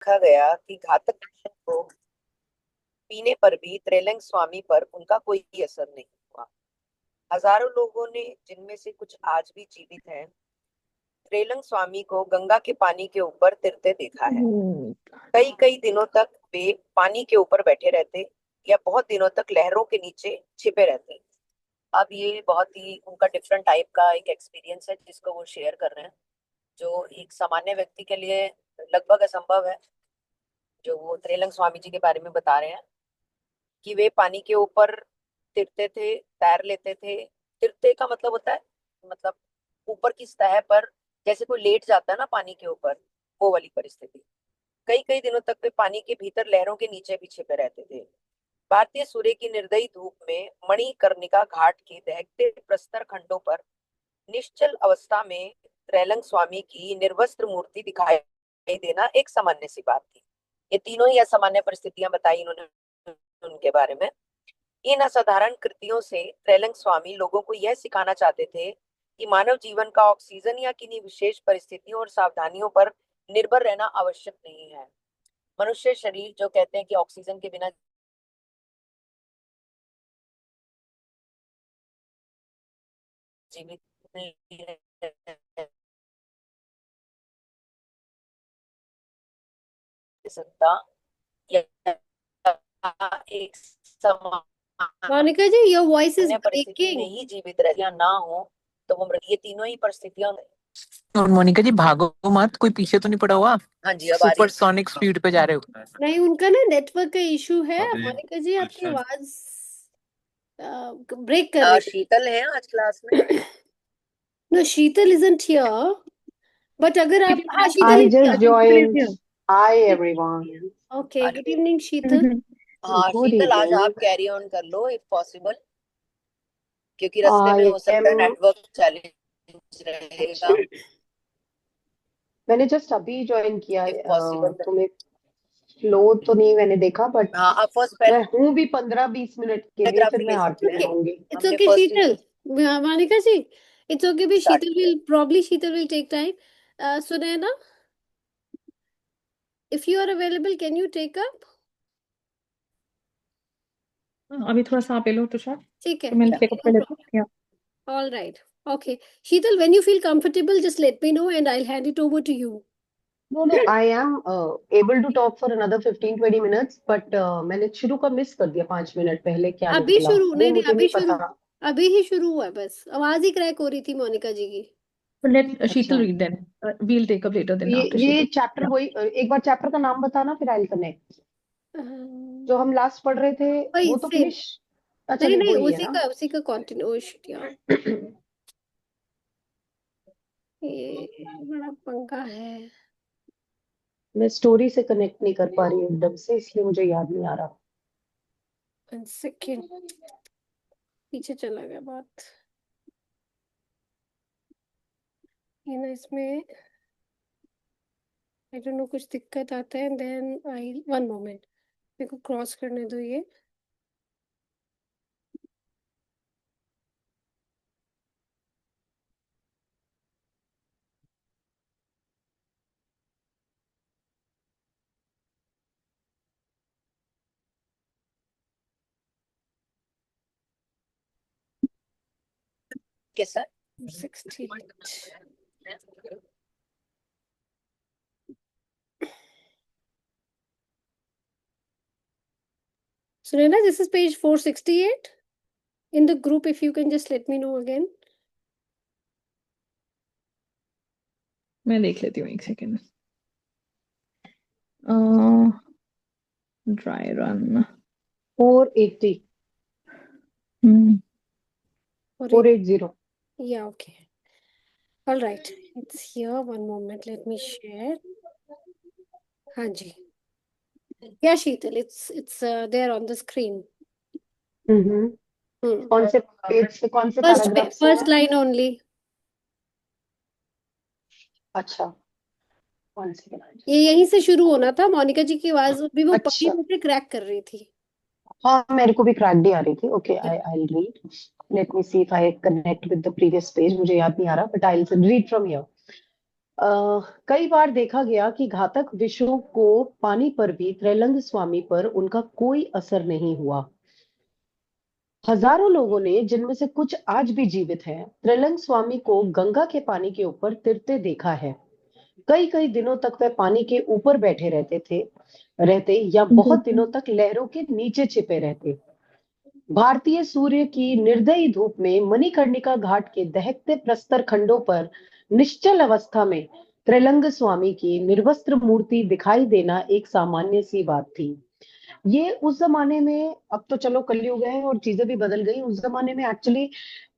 देखा गया कि घातक विषय को पीने पर भी त्रेलंग स्वामी पर उनका कोई असर नहीं हुआ। हजारों लोगों ने, जिनमें से कुछ आज भी जीवित हैं, त्रेलंग स्वामी को गंगा के पानी के ऊपर तैरते देखा है। कई कई दिनों तक वे पानी के ऊपर बैठे रहते या बहुत दिनों तक लहरों के नीचे छिपे रहते। अब ये बहुत ही उनका डिफरेंट टाइप का एक एक्सपीरियंस है जिसको वो शेयर कर रहे हैं, जो एक सामान्य व्यक्ति के लिए लगभग असंभव है। जो वो त्रेलंग स्वामी जी के बारे में बता रहे हैं कि वे पानी के ऊपर तिरते थे, तैर लेते थे। तिरते का मतलब होता है, मतलब ऊपर की सतह पर जैसे कोई लेट जाता है ना पानी के ऊपर, वो वाली परिस्थिति। कई कई दिनों तक वे पानी के भीतर लहरों के नीचे भी छिपे रहते थे। भारतीय सूर्य की निर्दयी धूप में मणिकर्णिका घाट के दहकते प्रस्तर खंडों पर निश्चल अवस्था में त्रैलंग स्वामी की निर्वस्त्र मूर्ति दिखाई देना एक सामान्य सी बात थी। ये तीनों ही असामान्य परिस्थितियां बताई इन्होंने उनके बारे में। इन असाधारण कृतियों से त्रैलंग स्वामी लोगों को यह सिखाना चाहते थे कि मानव जीवन का ऑक्सीजन या किन्हीं विशेष परिस्थितियों और सावधानियों पर निर्भर रहना आवश्यक नहीं है। मनुष्य शरीर, जो कहते हैं कि ऑक्सीजन के बिना जीवित नहीं रह सकता, या एक मोनिका जी, योर वॉइस इज सामान्य परिस्थिति में ब्रेकिंग। ही जीवित रह या ना हो तो वो मृत, ये तीनों ही परिस्थितियां। और मोनिका जी भागो मत, कोई पीछे तो नहीं पड़ा हुआ? हाँ जी, अब आ रही है। सुपरसोनिक स्पीड पे जा रहे हो? नहीं, उनका ना नेटवर्क का इशू है। मोनिका जी, आपकी आवाज ब्रेक कर रही शीतल है आज क्लास में? है। No, Sheetal isn't here, but अगर आप, हाँ, Sheetal I is just here. joined. Hi everyone. Okay, good evening Sheetal. हाँ Good शीतल, आज evening. आप कैरी ऑन कर लो इफ पॉसिबल, क्योंकि रास्ते में I हो सकता है am. नेटवर्क चैलेंज रहेगा। मैंने जस्ट अभी ज्वाइन किया है, इफ पॉसिबल। तो मैं फ्लो तो नहीं मैंने देखा, बट हाँ, आप फर्स्ट मैं हूँ भी 15-20 मिनट के लिए, फिर पैराग्राफ मैं ले आगे सकते हैं। रहूंगी। इट्स हमने okay first Sheetal, Monika ji, it's okay भी। स्टार्ट शीतल किया। Will probably, Sheetal will take time. Sunaina, if you are available, can you take up? अभी थोड़ा सा आप ले लो तुषार, ठीक है, तो मैं टेक अप कर लेती हूँ। all right, okay. Sheetal, when you feel comfortable, just let me know and I'll hand it over to you. No, no, I am able to talk for another 15-20 minutes, but मैंने शुरू का miss कर दिया 5 minute पहले, क्या अभी निकला शुरू, वो नहीं नहीं, मुझे अभी नहीं शुरू, पता। अभी ही शुरू हुआ है, बस आवाज ही क्रैक हो रही थी मोनिका जी की। But let अच्छा, Sheetal read then. We'll take up later then ये after ये Sheetal. Chapter Yeah. वही, एक बार चैप्टर का नाम बताना फिर आई कनेक्ट। अहं, जो हम लास्ट पढ़ रहे थे वही वो तो सेम, फिनिश। अच्छा, नहीं नहीं नहीं, वही है ना। उसी का कंटिन्यूएशन। ये बड़ा पंगा है। मैं स्टोरी से कनेक्ट नहीं कर पा रही हूँ एकदम से, इसलिए मुझे याद नहीं आ रहा। 1 सेकेंड, पीछे चला गया बात। ये ना इसमें आई डोंट नो कुछ दिक्कत आता है, देन आई, 1 मोमेंट, मेरे को क्रॉस करने दो ये। कैसा? 68। Surena, this is page 468 in the group. If you can just let me know again. मैं देख लेती हूँ 1 second. Dry run 480, hmm 480। Yeah, okay. All right. It's here. 1 moment. Let me share. Haji. Yeah, Sheetal, it's there on the screen. कौन से page से, कौन से paragraph से First है? line only. अच्छा, कौन से ये यहीं से शुरू होना था। मोनिका जी की आवाज भी वो पक्की अच्छा, मुझे क्रैक कर रही थी। हाँ मेरे को भी क्रैक भी आ रही थी। Okay, I read, let me see if I connect with the previous page. मुझे याद नहीं आ रहा, but I will read from here. कई बार देखा गया कि घातक विषों को पानी पर भी त्रैलंग स्वामी पर उनका कोई असर नहीं हुआ। हजारों लोगों ने, जिनमें से कुछ आज भी जीवित हैं, त्रैलंग स्वामी को गंगा के पानी के ऊपर तैरते देखा है। कई कई दिनों तक वे पानी के ऊपर बैठे रहते या बहुत दिनों तक लहरों के नीचे छिपे रहते। भारतीय सूर्य की निर्दयी धूप में मणिकर्णिका घाट के दहकते प्रस्तर खंडों पर निश्चल अवस्था में त्रैलंग स्वामी की निर्वस्त्र मूर्ति दिखाई देना एक सामान्य सी बात थी। ये उस जमाने में, अब तो चलो कलयुग है और चीजें भी बदल गई, उस जमाने में एक्चुअली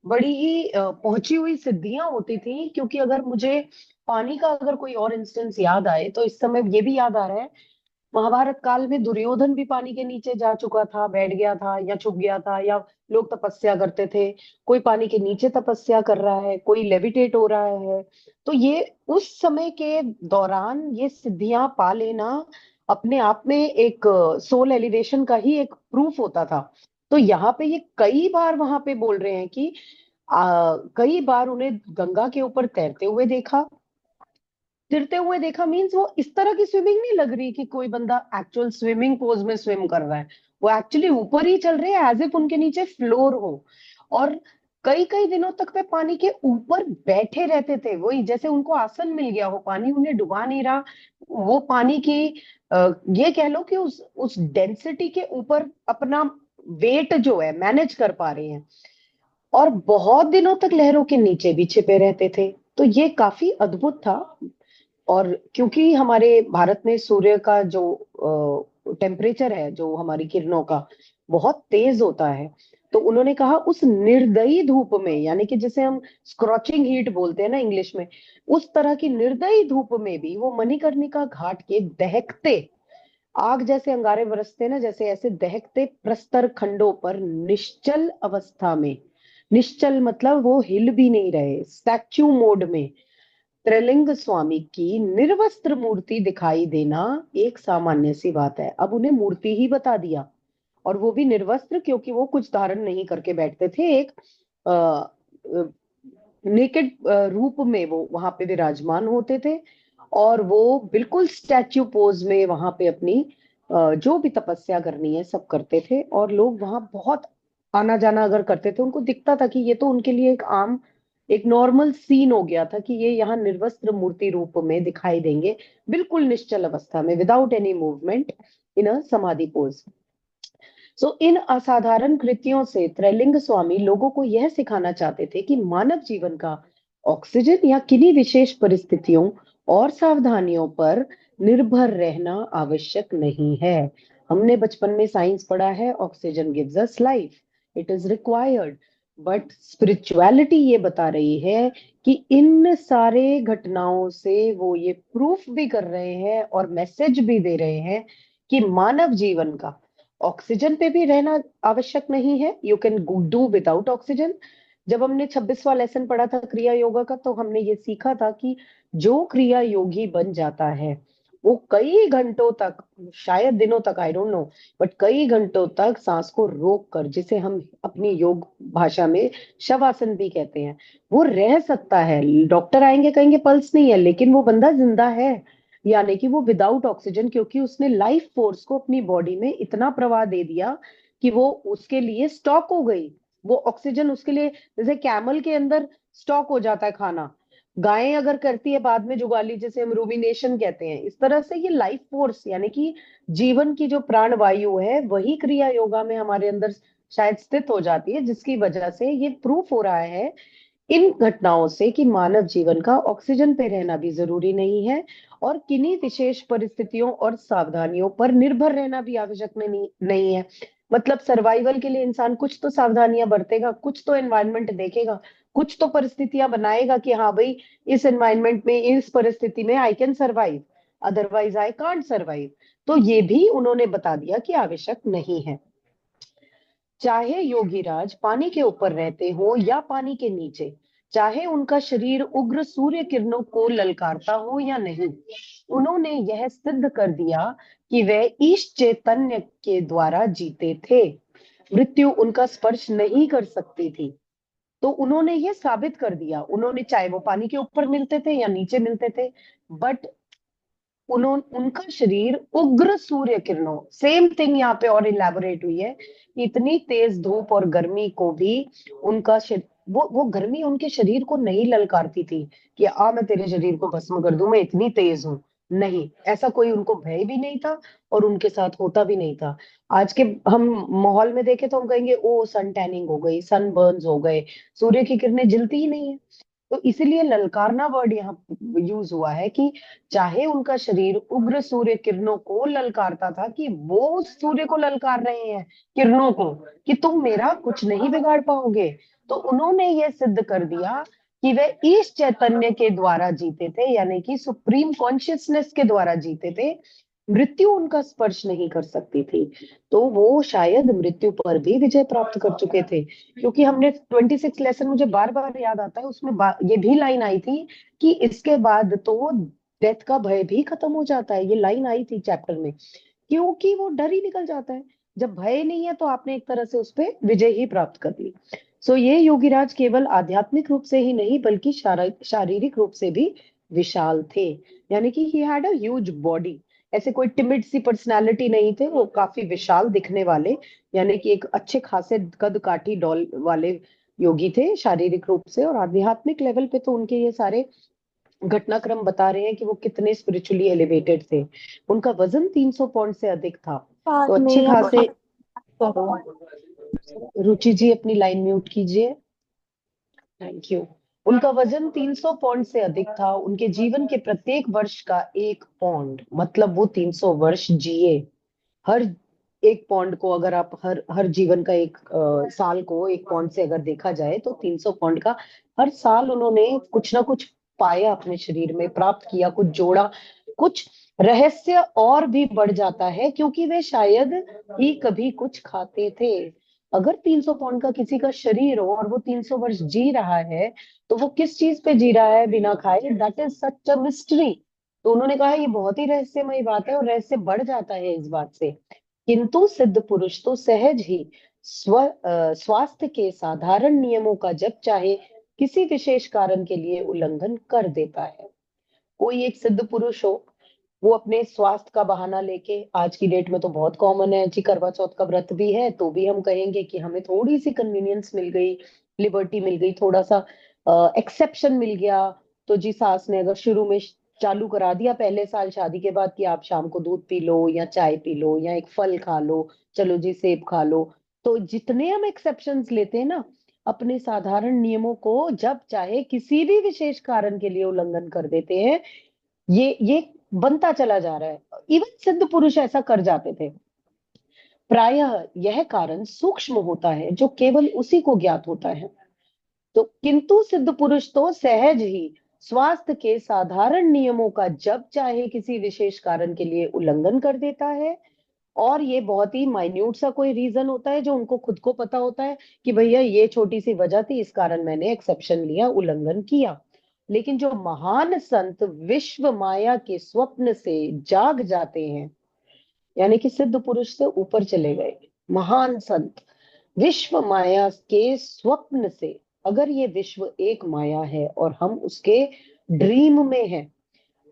बड़ी ही पहुंची हुई सिद्धियां होती थी। क्योंकि अगर मुझे पानी का अगर कोई और इंस्टेंस याद आए तो इस समय ये भी याद आ रहा है, महाभारत काल में दुर्योधन भी पानी के नीचे जा चुका था, बैठ गया था या छुप गया था, या लोग तपस्या करते थे। कोई पानी के नीचे तपस्या कर रहा है, कोई लेविटेट हो रहा है। तो ये उस समय के दौरान ये सिद्धियां पा लेना अपने आप में एक सोल एलिवेशन का ही एक प्रूफ होता था। तो यहाँ पे ये कई बार वहां पे बोल रहे हैं कि कई बार उन्हें गंगा के ऊपर तैरते हुए देखा मीन्स वो इस तरह की स्विमिंग नहीं लग रही कि कोई बंदा एक्चुअल स्विमिंग पोज में स्विम कर रहा है। वो एक्चुअली ऊपर ही चल रहे हैं, एज इफ उनके नीचे फ्लोर हो। और कई कई दिनों तक वे पानी के ऊपर बैठे रहते थे, वही जैसे उनको आसन मिल गया हो, पानी उन्हें डुबा नहीं रहा। वो पानी की ये कह लो कि उस डेंसिटी के ऊपर अपना वेट जो है मैनेज कर पा रहे हैं, और बहुत दिनों तक लहरों के नीचे भी छिपे रहते थे। तो ये काफी अद्भुत था। और क्योंकि हमारे भारत में सूर्य का जो टेम्परेचर है, जो हमारी किरणों का बहुत तेज होता है, तो उन्होंने कहा उस निर्दयी धूप में, यानी कि जिसे हम स्क्रॉचिंग हीट बोलते हैं ना इंग्लिश में, उस तरह की निर्दयी धूप में भी वो मणिकर्णिका घाट के दहकते, आग जैसे अंगारे बरसते ना, जैसे ऐसे दहकते प्रस्तर खंडों पर निश्चल अवस्था में, निश्चल मतलब वो हिल भी नहीं रहे, स्टैच्यू मोड में त्रैलिंग स्वामी की निर्वस्त्र मूर्ति दिखाई देना एक सामान्य सी बात है। अब उन्हें मूर्ति ही बता दिया, और वो भी निर्वस्त्र, क्योंकि वो कुछ धारण नहीं करके बैठते थे, एक नेकेड रूप में वो वहां पे विराजमान होते थे। और वो बिल्कुल स्टैच्यू पोज में वहां पे अपनी जो भी तपस्या करनी है सब करते थे। और लोग वहां बहुत आना जाना अगर करते थे, उनको दिखता था कि ये तो उनके लिए एक नॉर्मल सीन हो गया था कि ये यहाँ निर्वस्त्र मूर्ति रूप में दिखाई देंगे, बिल्कुल निश्चल अवस्था में, विदाउट एनी मूवमेंट, इन अ समाधि पोज। इन असाधारण कृतियों से त्रैलिंग स्वामी लोगों को यह सिखाना चाहते थे कि मानव जीवन का ऑक्सीजन या किन्हीं विशेष परिस्थितियों और सावधानियों पर निर्भर रहना आवश्यक नहीं है। हमने बचपन में साइंस पढ़ा है, oxygen gives us life, it is required. But spirituality ये बता रही है कि इन सारे घटनाओं से वो ये प्रूफ भी कर रहे हैं और मैसेज भी दे रहे हैं कि मानव जीवन का ऑक्सीजन पे भी रहना आवश्यक नहीं है। You can do without oxygen. जब हमने 26वां लेसन पढ़ा था क्रिया योगा का, तो हमने ये सीखा था कि जो क्रिया योगी बन जाता है वो कई घंटों तक, शायद दिनों तक, आई डोंट नो, बट कई घंटों तक सांस को रोक कर, जिसे हम अपनी योग भाषा में शवासन भी कहते हैं, वो रह सकता है। डॉक्टर आएंगे कहेंगे पल्स नहीं है, लेकिन वो बंदा जिंदा है, यानी कि वो विदाउट ऑक्सीजन, क्योंकि उसने लाइफ फोर्स को अपनी बॉडी में इतना प्रवाह दे दिया कि वो उसके लिए स्टॉक हो गई। वो ऑक्सीजन उसके लिए, जैसे कैमल के अंदर स्टॉक हो जाता है खाना, गायें अगर करती है बाद में जुगाली, जिसे हम रूमिनेशन कहते हैं, इस तरह से ये लाइफ फोर्स यानी कि जीवन की जो प्राण वायु है, वही क्रिया योगा में हमारे अंदर शायद स्थित हो जाती है, जिसकी वजह से ये प्रूफ हो रहा है इन घटनाओं से कि मानव जीवन का ऑक्सीजन पे रहना भी जरूरी नहीं है, और किन्हीं विशेष परिस्थितियों और सावधानियों पर निर्भर रहना भी आवश्यक नहीं है। मतलब सर्वाइवल के लिए इंसान कुछ तो सावधानियां बरतेगा, कुछ तो एनवायरनमेंट देखेगा, कुछ तो परिस्थितियां बनाएगा कि हाँ भाई, इस एनवायरनमेंट में, इस परिस्थिति में I can survive, otherwise I can't survive. तो ये भी उन्होंने बता दिया कि आवश्यक नहीं है। चाहे योगीराज पानी के ऊपर रहते हो या पानी के नीचे, चाहे उनका शरीर उग्र सूर्य किरणों को ललकारता हो या नहीं, उन्होंने यह सिद्ध कर दिया कि वे ईश चैतन्य के द्वारा जीते थे। मृत्यु उनका स्पर्श नहीं कर सकती थी। तो उन्होंने ये साबित कर दिया, उन्होंने, चाहे वो पानी के ऊपर मिलते थे या नीचे मिलते थे, बट उनका शरीर उग्र सूर्य किरणों, सेम थिंग यहाँ पे और इलेबोरेट हुई है, इतनी तेज धूप और गर्मी को भी उनका वो गर्मी उनके शरीर को नहीं ललकारती थी कि मैं तेरे शरीर को भस्म कर दूं, मैं इतनी तेज हूं। नहीं, ऐसा कोई उनको भय भी नहीं था और उनके साथ होता भी नहीं था। आज के हम माहौल में देखे तो हम कहेंगे ओ सन टैनिंग हो गई, सन बर्न्स हो गए, सूर्य की किरणें जलती ही नहीं है। तो इसीलिए ललकारना वर्ड यहाँ यूज हुआ है कि चाहे उनका शरीर उग्र सूर्य किरणों को ललकारता था, कि वो उस सूर्य को ललकार रहे हैं, किरणों को, कि तुम मेरा कुछ नहीं बिगाड़ पाओगे। तो उन्होंने ये सिद्ध कर दिया कि वे ईश चैतन्य के द्वारा जीते थे, यानी कि सुप्रीम कॉन्शियसनेस के द्वारा जीते थे, मृत्यु उनका स्पर्श नहीं कर सकती थी। तो वो शायद मृत्यु पर भी विजय प्राप्त कर चुके थे, क्योंकि हमने 26 लेसन, मुझे बार बार याद आता है, उसमें ये भी लाइन आई थी कि इसके बाद तो डेथ का भय भी खत्म हो जाता है। ये लाइन आई थी चैप्टर में, क्योंकि वो डर ही निकल जाता है। जब भय नहीं है तो आपने एक तरह से उस पर विजय ही प्राप्त कर ली। सो ये योगीराज केवल आध्यात्मिक रूप से ही नहीं बल्कि शारीरिक रूप से भी विशाल थे, यानी कि he had a huge body. ऐसे कोई टिमिड सी पर्सनालिटी नहीं थे, वो काफी विशाल दिखने वाले, यानी कि एक अच्छे खासे कद काठी डॉल वाले योगी थे शारीरिक रूप से। और आध्यात्मिक लेवल पे तो उनके ये सारे घटनाक्रम बता रहे हैं कि वो कितने स्पिरिचुअली एलिवेटेड थे। उनका वजन 300 पाउंड से अधिक था, तो अच्छे खासे। रुचि जी अपनी लाइन म्यूट कीजिए, थैंक यू। उनका वजन 300 पाउंड से अधिक था। उनके जीवन के प्रत्येक वर्ष का 1 पाउंड, मतलब वो 300 वर्ष जिए। हर 1 पाउंड को अगर आप हर हर जीवन का एक साल को 1 पाउंड से अगर देखा जाए तो 300 पाउंड का हर साल उन्होंने कुछ ना कुछ पाया, अपने शरीर में प्राप्त किया, कुछ जोड़ा, कुछ रहस्य और भी बढ़ जाता है, क्योंकि वे शायद ही कभी कुछ खाते थे। अगर 300 पाउंड का किसी का शरीर हो और वो 300 वर्ष जी रहा है, तो वो किस चीज पे जी रहा है बिना खाए? That is such a mystery. तो उन्होंने कहा ये बहुत ही रहस्यमय बात है, और रहस्य बढ़ जाता है इस बात से। किंतु सिद्ध पुरुष तो सहज ही स्वास्थ्य के साधारण नियमों का जब चाहे किसी विशेष कारण के लिए उल्लंघन कर देता है। कोई एक सिद्ध पुरुष हो, वो अपने स्वास्थ्य का बहाना लेके, आज की डेट में तो बहुत कॉमन है जी, करवा चौथ का व्रत भी है तो भी हम कहेंगे कि हमें थोड़ी सी कन्वीनियंस मिल गई, लिबर्टी मिल गई, थोड़ा सा एक्सेप्शन मिल गया। तो जी सास ने अगर शुरू में चालू करा दिया पहले साल शादी के बाद कि आप शाम को दूध पी लो या चाय पी लो या एक फल खा लो, चलो जी सेब खा लो, तो जितने हम एक्सेप्शंस लेते हैं ना अपने साधारण नियमों को, जब चाहे किसी भी विशेष कारण के लिए उल्लंघन कर देते हैं, ये बनता चला जा रहा है। इवन सिद्ध पुरुष ऐसा कर जाते थे। प्रायः यह कारण सूक्ष्म होता है जो केवल उसी को ज्ञात होता है। तो किंतु सिद्ध पुरुष तो सहज ही स्वास्थ्य के साधारण नियमों का जब चाहे किसी विशेष कारण के लिए उल्लंघन कर देता है। और ये बहुत ही माइन्यूट सा कोई रीजन होता है जो उनको खुद को पता होता है कि भैया ये छोटी सी वजह थी, इस कारण मैंने एक्सेप्शन लिया, उल्लंघन किया। लेकिन जो महान संत विश्व माया के स्वप्न से जाग जाते हैं, यानी कि सिद्ध पुरुष से ऊपर चले गए महान संत, विश्व माया के स्वप्न से, अगर ये विश्व एक माया है और हम उसके ड्रीम में हैं।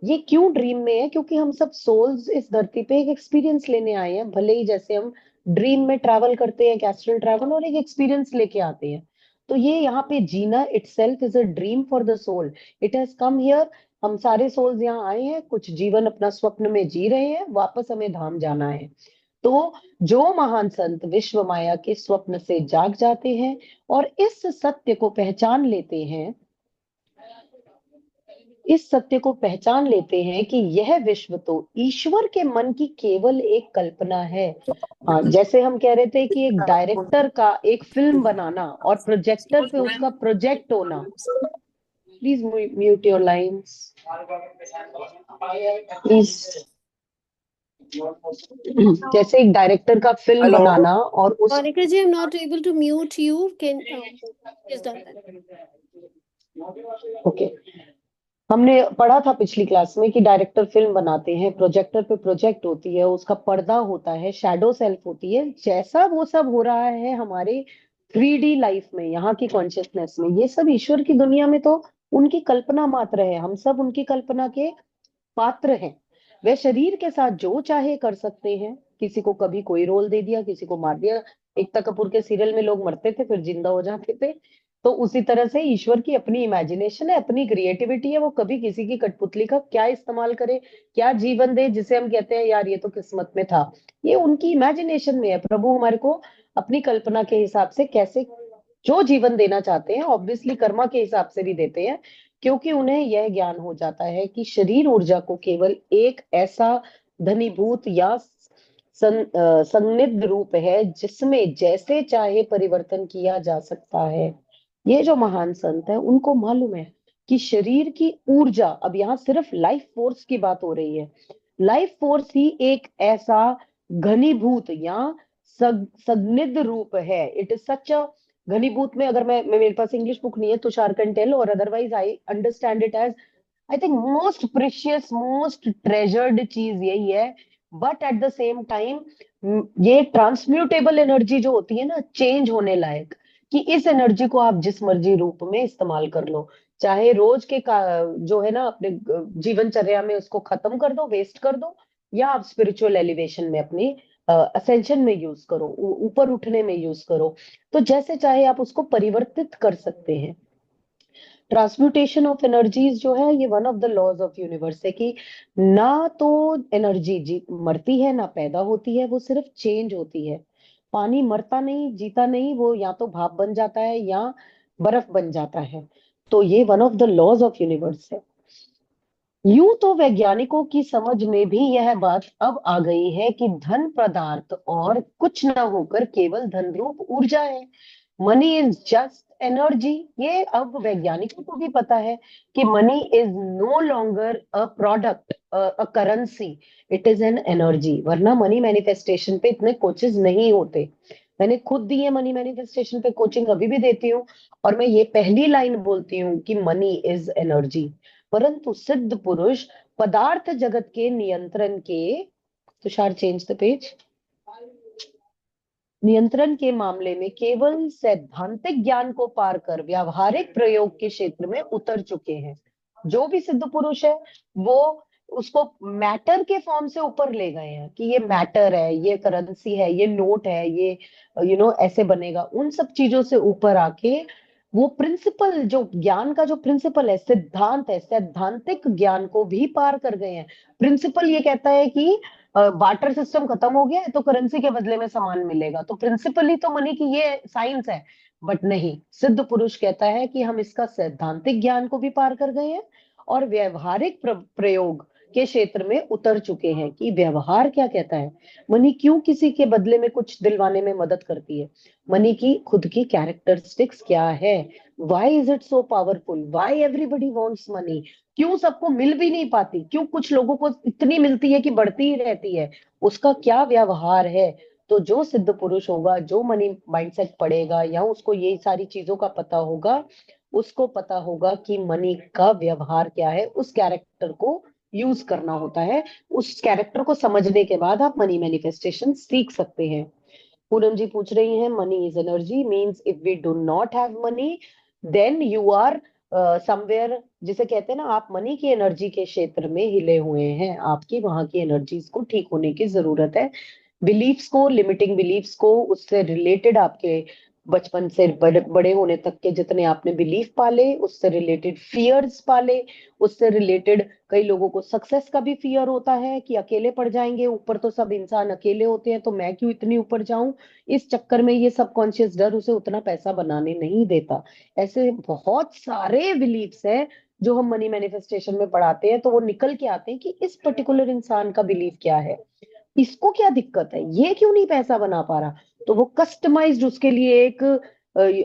ये क्यों ड्रीम में है? क्योंकि हम सब सोल्स इस धरती पे एक एक्सपीरियंस लेने आए हैं, भले ही जैसे हम ड्रीम में ट्रैवल करते हैं, कैस्ट्रल ट्रैवल, और एक एक्सपीरियंस लेके आते हैं। तो ये यहाँ पे जीना itself is a dream for the soul. It has come here. हम सारे सोल्स यहाँ आए हैं, कुछ जीवन अपना स्वप्न में जी रहे हैं, वापस हमें धाम जाना है। तो जो महान संत विश्व माया के स्वप्न से जाग जाते हैं और इस सत्य को पहचान लेते हैं, इस सत्य को पहचान लेते हैं कि यह विश्व तो ईश्वर के मन की केवल एक कल्पना है। हाँ, जैसे हम कह रहे थे कि एक डायरेक्टर का एक फिल्म बनाना और प्रोजेक्टर पे उसका प्रोजेक्ट होना। Please mute your lines please. जैसे एक डायरेक्टर का फिल्म बनाना और उस Monica ji, I'm not able to mute you. Can please done that. Okay, हमने पढ़ा था पिछली क्लास में कि डायरेक्टर फिल्म बनाते हैं, प्रोजेक्टर पे प्रोजेक्ट होती है, उसका पर्दा होता है, शैडो सेल्फ होती है। जैसा वो सब हो रहा है हमारे 3D लाइफ में, यहाँ की कॉन्शियसनेस में, ये सब ईश्वर की दुनिया में तो उनकी कल्पना मात्र है। हम सब उनकी कल्पना के पात्र हैं। वे शरीर के साथ जो चाहे कर सकते हैं। किसी को कभी कोई रोल दे दिया, किसी को मार दिया। एकता कपूर के सीरियल में लोग मरते थे फिर जिंदा हो जाते थे। तो उसी तरह से ईश्वर की अपनी इमेजिनेशन है, अपनी क्रिएटिविटी है। वो कभी किसी की कठपुतली का क्या इस्तेमाल करे, क्या जीवन दे, जिसे हम कहते हैं यार ये तो किस्मत में था, ये उनकी इमेजिनेशन में है। प्रभु हमारे को अपनी कल्पना के हिसाब से कैसे जो जीवन देना चाहते हैं, ऑब्वियसली कर्मा के हिसाब से भी देते हैं, क्योंकि उन्हें यह ज्ञान हो जाता है कि शरीर ऊर्जा को केवल एक ऐसा धनीभूत या संनिग्ध रूप है जिसमें जैसे चाहे परिवर्तन किया जा सकता है। ये जो महान संत है उनको मालूम है कि शरीर की ऊर्जा, अब यहाँ सिर्फ लाइफ फोर्स की बात हो रही है, लाइफ फोर्स ही एक ऐसा घनीभूत या संनिग्ध रूप है। इट इज सच अ घनीभूत में, अगर मैं मेरे पास इंग्लिश बुक नहीं है, तुषार कैन टेल, और otherwise I understand it as, I think most precious, most treasured चीज यही है। But at the same time ये ट्रांसम्यूटेबल एनर्जी जो होती है ना, चेंज होने लायक, कि इस एनर्जी को आप जिस मर्जी रूप में इस्तेमाल कर लो। चाहे रोज के जो है ना अपने जीवनचर्या में उसको खत्म कर दो, वेस्ट कर दो, या आप स्पिरिचुअल एलिवेशन में, अपनी असेंशन में यूज करो, ऊपर उठने में यूज करो। तो जैसे चाहे आप उसको परिवर्तित कर सकते हैं। ट्रांसम्यूटेशन ऑफ एनर्जीज जो है, ये one of the laws of universe है कि ना तो एनर्जी जी मरती है ना पैदा होती है, वो सिर्फ चेंज होती है। पानी मरता नहीं, जीता नहीं, वो या तो भाप बन जाता है या बर्फ बन जाता है। तो ये one of the laws of universe है। यूं तो वैज्ञानिकों की समझ में भी यह बात अब आ गई है कि धन पदार्थ और कुछ न होकर केवल धन रूप ऊर्जा है। Money is just energy. ये अब वैज्ञानिकों को भी पता है कि money is no longer a product, a currency, it is an energy. वरना मनी मैनिफेस्टेशन पे इतने कोचेस नहीं होते। मैंने खुद दी है मनी मैनिफेस्टेशन पे कोचिंग, अभी भी देती हूँ, और मैं ये पहली लाइन बोलती हूँ कि मनी इज एनर्जी। परंतु सिद्ध पुरुष पदार्थ जगत के नियंत्रण के, तुषार चेंज द पेज, नियंत्रण के मामले में केवल सैद्धांतिक ज्ञान को पार कर व्यावहारिक प्रयोग के क्षेत्र में उतर चुके हैं। जो भी सिद्ध पुरुष है वो उसको मैटर के फॉर्म से ऊपर ले गए हैं कि ये मैटर है, ये करेंसी है, ये नोट है, ये ऐसे बनेगा। उन सब चीजों से ऊपर आके वो प्रिंसिपल, जो ज्ञान का जो प्रिंसिपल है, सिद्धांत है, सैद्धांतिक ज्ञान को भी पार कर गए हैं। प्रिंसिपल ये कहता है कि बार्टर सिस्टम खत्म हो गया है तो करेंसी के बदले में सामान मिलेगा, तो प्रिंसिपली तो मनी की ये साइंस है। बट नहीं, सिद्ध पुरुष कहता है कि हम इसका सैद्धांतिक ज्ञान को भी पार कर गए हैं और व्यवहारिक प्रयोग के क्षेत्र में उतर चुके हैं कि व्यवहार क्या कहता है, मनी क्यों किसी के बदले में कुछ दिलवाने में मदद करती है, मनी की खुद की कैरेक्टरिस्टिक्स क्या है, why is it so powerful, why everybody wants money, क्यों सबको मिल भी नहीं पाती, क्यों कुछ लोगों को इतनी मिलती है कि बढ़ती ही रहती है, उसका क्या व्यवहार है। तो जो सिद्ध पुरुष होगा, जो मनी माइंडसेट पढ़ेगा या उसको ये सारी चीजों का पता होगा, उसको पता होगा कि मनी का व्यवहार क्या है, उस कैरेक्टर को यूज करना होता है। उस कैरेक्टर को समझने के बाद आप मनी मैनिफेस्टेशन सीख सकते हैं। पूनम जी पूछ रही हैं, money is energy means if we do not have money then you are somewhere, जिसे कहते हैं ना, आप मनी की एनर्जी के क्षेत्र में हिले हुए हैं, आपकी वहां की एनर्जीज को ठीक होने की जरूरत है। बिलीफ्स को, लिमिटिंग बिलीफ्स को, उससे रिलेटेड आपके बचपन से बड़े होने तक के जितने आपने बिलीफ पाले, उससे रिलेटेड फियर्स पाले, उससे रिलेटेड कई लोगों को सक्सेस का भी फियर होता है कि अकेले पड़ जाएंगे, ऊपर तो सब इंसान अकेले होते हैं तो मैं क्यों इतनी ऊपर जाऊं। इस चक्कर में ये सबकॉन्शियस डर उसे उतना पैसा बनाने नहीं देता। ऐसे बहुत सारे बिलीफ्स हैं जो हम मनी मैनिफेस्टेशन में पढ़ाते हैं, तो वो निकल के आते हैं कि इस पर्टिकुलर इंसान का बिलीफ क्या है, इसको क्या दिक्कत है, ये क्यों नहीं पैसा बना पा रहा। तो वो कस्टमाइज्ड उसके लिए एक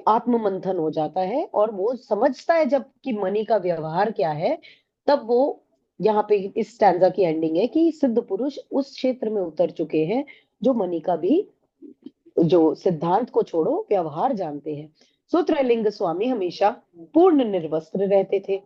आत्म मंथन हो जाता है, और वो समझता है जब कि मनी का व्यवहार क्या है, तब वो, यहाँ पे इस स्टैंजा की एंडिंग है कि सिद्ध पुरुष उस क्षेत्र में उतर चुके हैं जो मनी का भी, जो सिद्धांत को छोड़ो व्यवहार जानते हैं। सूत्रलिंग स्वामी हमेशा पूर्ण निर्वस्त्र रहते थे,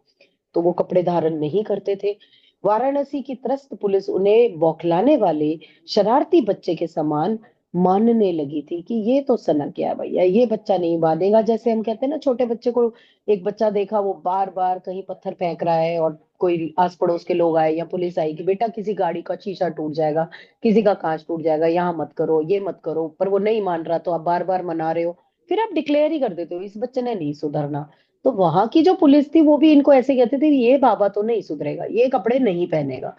तो वो कपड़े धारण नहीं करते थे। वाराणसी की त्रस्त पुलिस उन्हें बौखलाने वाले शरारती बच्चे के समान मानने लगी थी कि ये तो सनक गया भैया, ये बच्चा नहीं बांधेगा। जैसे हम कहते हैं ना छोटे बच्चे को, एक बच्चा देखा वो बार बार कहीं पत्थर फेंक रहा है और कोई आस पड़ोस के लोग आए या पुलिस आई कि बेटा किसी गाड़ी का शीशा टूट जाएगा, किसी का कांच टूट जाएगा, यहाँ मत करो, ये मत करो, पर वो नहीं मान रहा तो आप बार बार मना रहे हो, फिर आप डिक्लेयर ही कर देते हो इस बच्चे ने नहीं सुधरना। तो वहां की जो पुलिस थी वो भी इनको ऐसे कहते थे, ये बाबा तो नहीं सुधरेगा, ये कपड़े नहीं पहनेगा।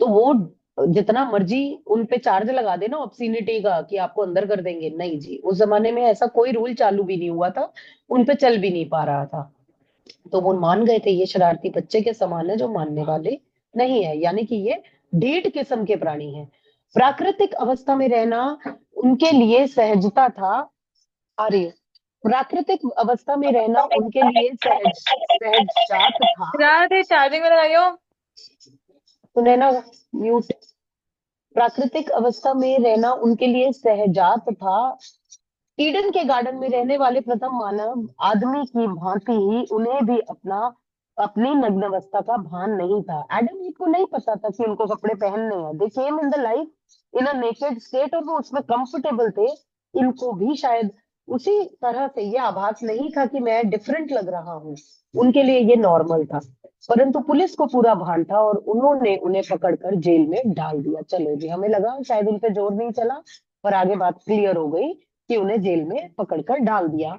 तो वो जितना मर्जी उन पे चार्ज लगा देना ऑब्ससीनिटी का कि आपको अंदर कर देंगे, नहीं जी, उस जमाने में ऐसा कोई रूल चालू भी नहीं हुआ था, उन पे चल भी नहीं पा रहा था। तो वो मान गए थे ये शरारती बच्चे के समान है जो मानने वाले नहीं है, यानी कि ये ढीठ किस्म के प्राणी हैं। प्राकृतिक अवस्था में रहना उनके लिए सहजता था। अरे, प्राकृतिक अवस्था में रहना उनके लिए सहजात था। यार चार्जिंग में लगाइयो। सुने ना, म्यूट। प्राकृतिक अवस्था में रहना उनके लिए सहजात था। ईडन के गार्डन में रहने वाले प्रथम मानव आदमी की भांति ही उन्हें भी अपनी नग्न अवस्था का भान नहीं था। एडम ईव को नहीं पता था कि उनको कपड़े पहनने हैं। They came in the life in a naked state और वो उसमें कंफर्टेबल थे। इनको भी शायद उसी तरह से ये आभास नहीं था कि मैं डिफरेंट लग रहा हूँ, उनके लिए ये नॉर्मल था। परंतु पुलिस को पूरा भान था और उन्होंने उन्हें पकड़कर जेल में डाल दिया। चलो जी, हमें लगा शायद उन पे जोर नहीं चला, पर आगे बात क्लियर हो गई कि उन्हें जेल में पकड़कर डाल दिया।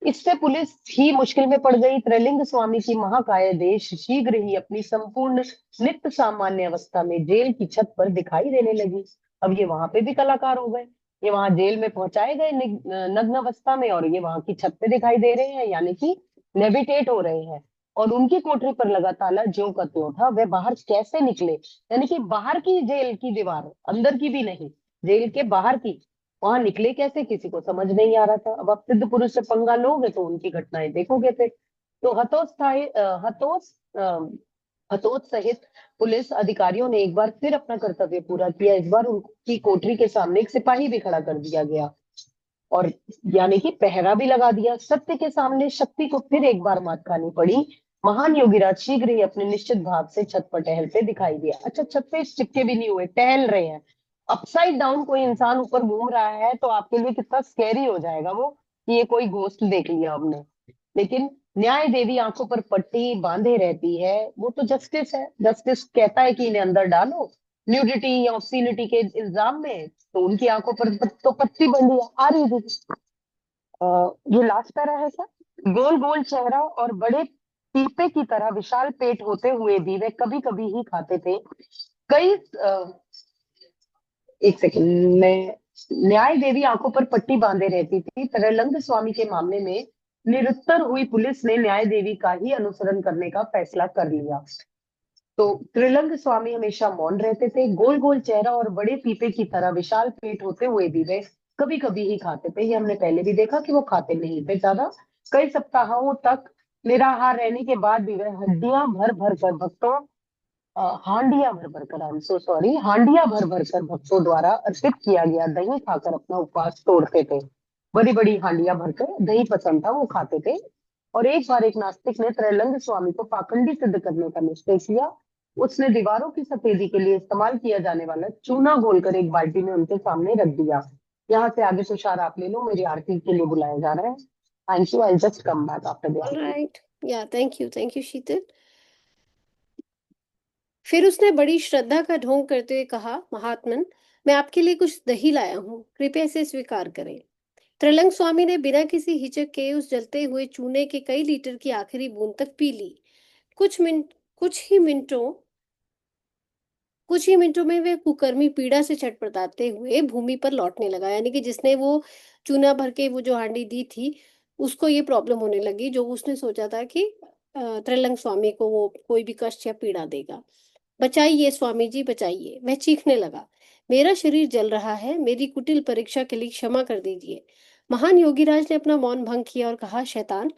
इससे पुलिस ही मुश्किल में पड़ गई। त्रैलिंग स्वामी की महाकाय देश शीघ्र ही अपनी संपूर्ण नित्य सामान्य अवस्था में जेल की छत पर दिखाई देने लगी। अब ये वहां पे भी कलाकार हो गए, ये वहां जेल में पहुंचाए गए नग्न अवस्था में, और ये वहां की छत पे दिखाई दे रहे हैं, यानी कि लेविटेट हो रहे हैं। और उनकी कोठरी पर लगा ताला ज्यों का त्यों था। वे बाहर कैसे निकले, यानी कि बाहर की जेल की दीवार, अंदर की भी नहीं, जेल के बाहर की, वहां निकले कैसे किसी को समझ नहीं आ रहा था। अब आप सिद्ध पुरुष से पंगा लोगे तो उनकी घटनाएं देखोगे थे। तो हतोत्साहित सहित पुलिस अधिकारियों ने एक बार फिर अपना कर्तव्य पूरा किया। इस बार उनकी कोठरी के सामने एक सिपाही भी खड़ा कर दिया गया और यानी कि पहरा भी लगा दिया। सत्य के सामने शक्ति को फिर एक बार मात खानी पड़ी। महान योगीराज शीघ्र ही अपने निश्चित भाव से छत पर टहलते दिखाई दिया। अच्छा, छत पे चिपके भी नहीं हुए, टहल रहे हैं। अपसाइड डाउन कोई इंसान ऊपर घूम रहा है तो आपके लिए कितना स्कैरी हो जाएगा वो, कि ये कोई घोस्ट देख लिया हमने। लेकिन न्याय देवी आंखों पर पट्टी बांधे रहती है, वो तो जस्टिस है। जस्टिस कहता है कि इन्हें अंदर डालो न्यूडिटी या ऑब्ससीनिटी के इल्जाम में, तो उनकी आंखों पर तो पट्टी बंधी है। आ रही थी। ये लास्ट पैरा है सर। गोल गोल चेहरा और बड़े पीपे की तरह विशाल पेट होते हुए भी वे कभी कभी ही खाते थे। कई एक सेकंड में। न्याय देवी आंखों पर पट्टी बांधे रहती थी। तरलंग स्वामी के मामले में निरुत्तर हुई पुलिस ने न्याय देवी का ही अनुसरण करने का फैसला कर लिया। तो त्रिलंग स्वामी हमेशा मौन रहते थे। गोल गोल चेहरा और बड़े पीपे की तरह विशाल पेट होते हुए भी वे कभी कभी ही खाते थे। ये हमने पहले भी देखा कि वो खाते नहीं थे ज्यादा। कई सप्ताहों तक निराहार रहने के बाद भी वे हड्डियां भर भर कर भक्तों हांडिया भर भर कर, I am so sorry, Handia भर भर कर भक्तों द्वारा अर्पित किया गया दही खाकर अपना उपवास तोड़ते थे। बड़ी बड़ी हांडिया भरकर दही पसंद था, वो खाते थे। और एक बार एक नास्तिक ने त्रैलंग स्वामी को पाखंडी सिद्ध करने का निश्चय किया। उसने दीवारों की सफेदी के लिए इस्तेमाल किया जाने वाला चूना घोलकर एक बाल्टी में उनके सामने रख दिया। यहाँ से आगे तुषार आप ले लो, मेरी आरती के लिए बुलाया जा रहा है। Thank you, I just come back after the all Aarti. Right, या थैंक यू शीतल। फिर उसने बड़ी श्रद्धा का ढोंग करते हुए कहा, महात्मन, मैं आपके लिए कुछ दही लाया हूँ, कृपया इसे स्वीकार करें। त्रिलंग स्वामी ने बिना किसी हिचक के उस जलते हुए चूने के कई लीटर की आखिरी बूंद तक पी ली। कुछ ही मिनटों में वे कुकर्मी पीड़ा से छटपटाते हुए भूमि पर लौटने लगा। यानी कि जिसने वो चूना भर के वो जो हांडी दी थी, उसको ये प्रॉब्लम होने लगी, जो उसने सोचा था कि त्रिलंग स्वामी को वो कोई भी कष्ट या पीड़ा देगा। बचाइए स्वामी जी, बचाइए, वह चीखने लगा। मेरा शरीर जल रहा है, मेरी कुटिल परीक्षा के लिए क्षमा कर दीजिए। महान योगीराज ने अपना मौन भंग किया और कहा, शैतान,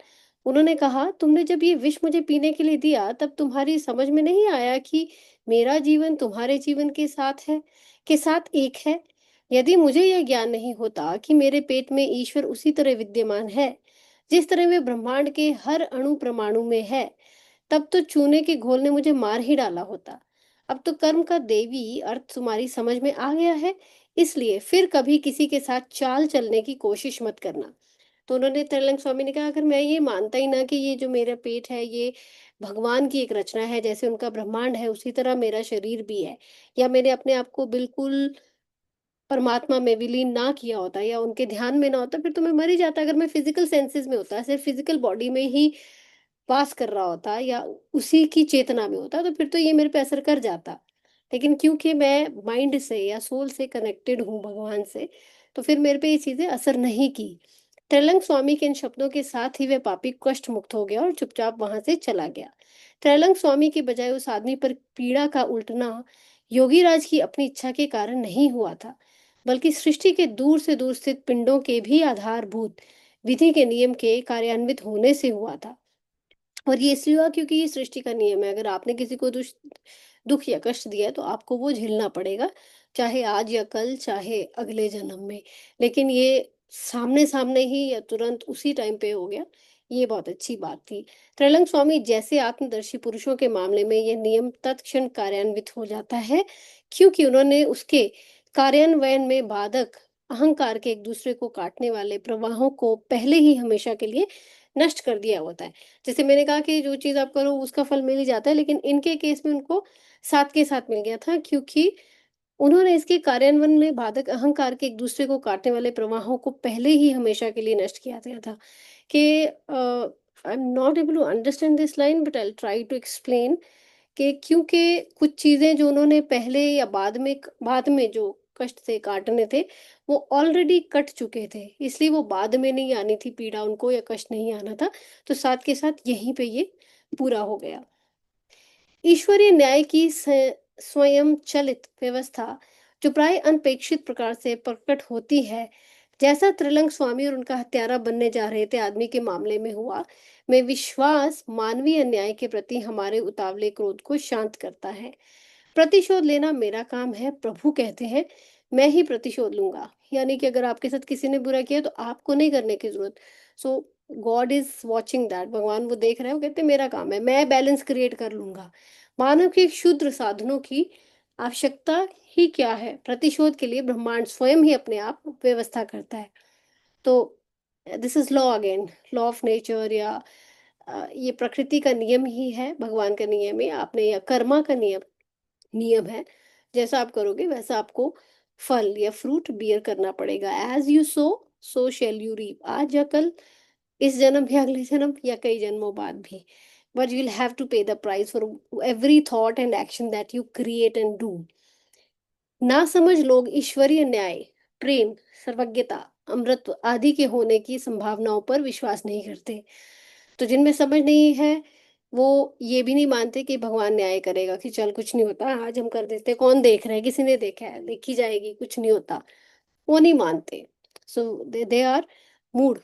उन्होंने कहा, तुमने जब ये विष मुझे पीने के लिए दिया तब तुम्हारी समझ में नहीं आया कि मेरा जीवन तुम्हारे जीवन के साथ एक है। यदि मुझे यह ज्ञान नहीं होता कि मेरे पेट में ईश्वर उसी तरह विद्यमान है जिस तरह वे ब्रह्मांड के हर अणु परमाणु में है, तब तो चूने के घोल ने मुझे मार ही डाला होता। अब तो कर्म का देवी अर्थ तुम्हारी समझ में आ गया है, इसलिए फिर कभी किसी के साथ चाल चलने की कोशिश मत करना। तो उन्होंने, त्रैलंग स्वामी ने कहा, अगर मैं ये मानता ही ना कि ये जो मेरा पेट है ये भगवान की एक रचना है, जैसे उनका ब्रह्मांड है उसी तरह मेरा शरीर भी है, या मैंने अपने आप को बिल्कुल परमात्मा में विलीन ना किया होता या उनके ध्यान में ना होता, फिर तो मैं मर ही जाता। अगर मैं फिजिकल सेंसेस में होता, सिर्फ फिजिकल बॉडी में ही वास कर रहा होता या उसी की चेतना में होता, तो फिर तो ये मेरे पे असर कर जाता। लेकिन क्योंकि मैं माइंड से या सोल से कनेक्टेड हूँ भगवान से, तो फिर मेरे पे ये चीजें असर नहीं की। त्रैलंग स्वामी के इन शब्दों के साथ ही वह पापी कष्ट मुक्त हो गया और चुपचाप वहां से चला गया। त्रैलंग स्वामी के बजाय उस आदमी पर पीड़ा का उल्टना योगीराज की अपनी इच्छा के कारण नहीं हुआ था, बल्कि सृष्टि के दूर से दूर स्थित पिंडों के भी आधारभूत विधि के नियम के कार्यान्वित होने से हुआ था। और ये इसलिए हुआ क्योंकि ये सृष्टि का नियम है, अगर आपने किसी को दुख या कष्ट दिया है तो आपको वो झेलना पड़ेगा, चाहे आज या कल, चाहे अगले जन्म में। लेकिन ये सामने सामने ही या तुरंत उसी टाइम पे हो गया, ये बहुत अच्छी बात थी। त्रैलंग स्वामी जैसे आत्मदर्शी पुरुषों के मामले में यह नियम तत्क्षण कार्यान्वित हो जाता है, क्योंकि उन्होंने उसके कार्यान्वयन में बाधक अहंकार के एक दूसरे को काटने वाले प्रवाहों को पहले ही हमेशा के लिए नष्ट कर दिया होता है। जैसे मैंने कहा कि जो चीज आप करो उसका फल मिल ही जाता है, लेकिन इनके केस में उनको साथ के साथ मिल गया था, क्योंकि उन्होंने इसके कार्यान्वयन में बाधक अहंकार के एक दूसरे को काटने वाले प्रवाहों को पहले ही हमेशा के लिए नष्ट किया गया था। कि I am not able to understand this line, but I try to explain. कि क्योंकि कुछ चीजें जो उन्होंने पहले या बाद में जो कष्ट से काटने थे, वो ऑलरेडी कट चुके थे, इसलिए वो बाद में नहीं आनी थी पीड़ा उनको, या कष्ट नहीं आना था। तो साथ के साथ यहीं पे ये पूरा हो गया। ईश्वरीय न्याय की स्वयं चलित व्यवस्था जो प्राय अनपेक्षित प्रकार से प्रकट होती है, जैसा त्रिलंग स्वामी और उनका हत्यारा बनने जा रहे थे आदमी के मामले में हुआ, में विश्वास मानवीय न्याय के प्रति हमारे उतावले क्रोध को शांत करता है। प्रतिशोध लेना मेरा काम है, प्रभु कहते हैं, मैं ही प्रतिशोध लूंगा। यानी कि अगर आपके साथ किसी ने बुरा किया तो आपको नहीं करने की जरूरत। सो गॉड इज वॉचिंग दैट, भगवान वो देख रहे हैं, वो कहते हैं मेरा काम है, मैं बैलेंस क्रिएट कर लूंगा। मानव के क्षुद्र साधनों की आवश्यकता ही क्या है, प्रतिशोध के लिए ब्रह्मांड स्वयं ही अपने आप व्यवस्था करता है। तो this is law again, law of nature, या ये प्रकृति का नियम ही है, भगवान का नियम है आपने, या कर्मा का नियम नियम है। जैसा आप करोगे वैसा आपको फल या फ्रूट बियर करना पड़ेगा। As you sow shall you reap, आज या कल, इस जन्म या अगले जन्म या कई जन्मों बाद भी। But you will have to pay the price for every thought and action that you create and do. ना समझ लोग ईश्वरीय न्याय, प्रेम, सर्वज्ञता, अमृतत्व आदि के होने की संभावनाओं पर विश्वास नहीं करते। तो जिनमें समझ नहीं है वो ये भी नहीं मानते कि भगवान न्याय करेगा, कि चल कुछ नहीं होता, आज हम कर देते, कौन देख रहा है, किसी ने देखा है, देखी जाएगी, कुछ नहीं होता, वो नहीं मानते। सो दे आर मूड,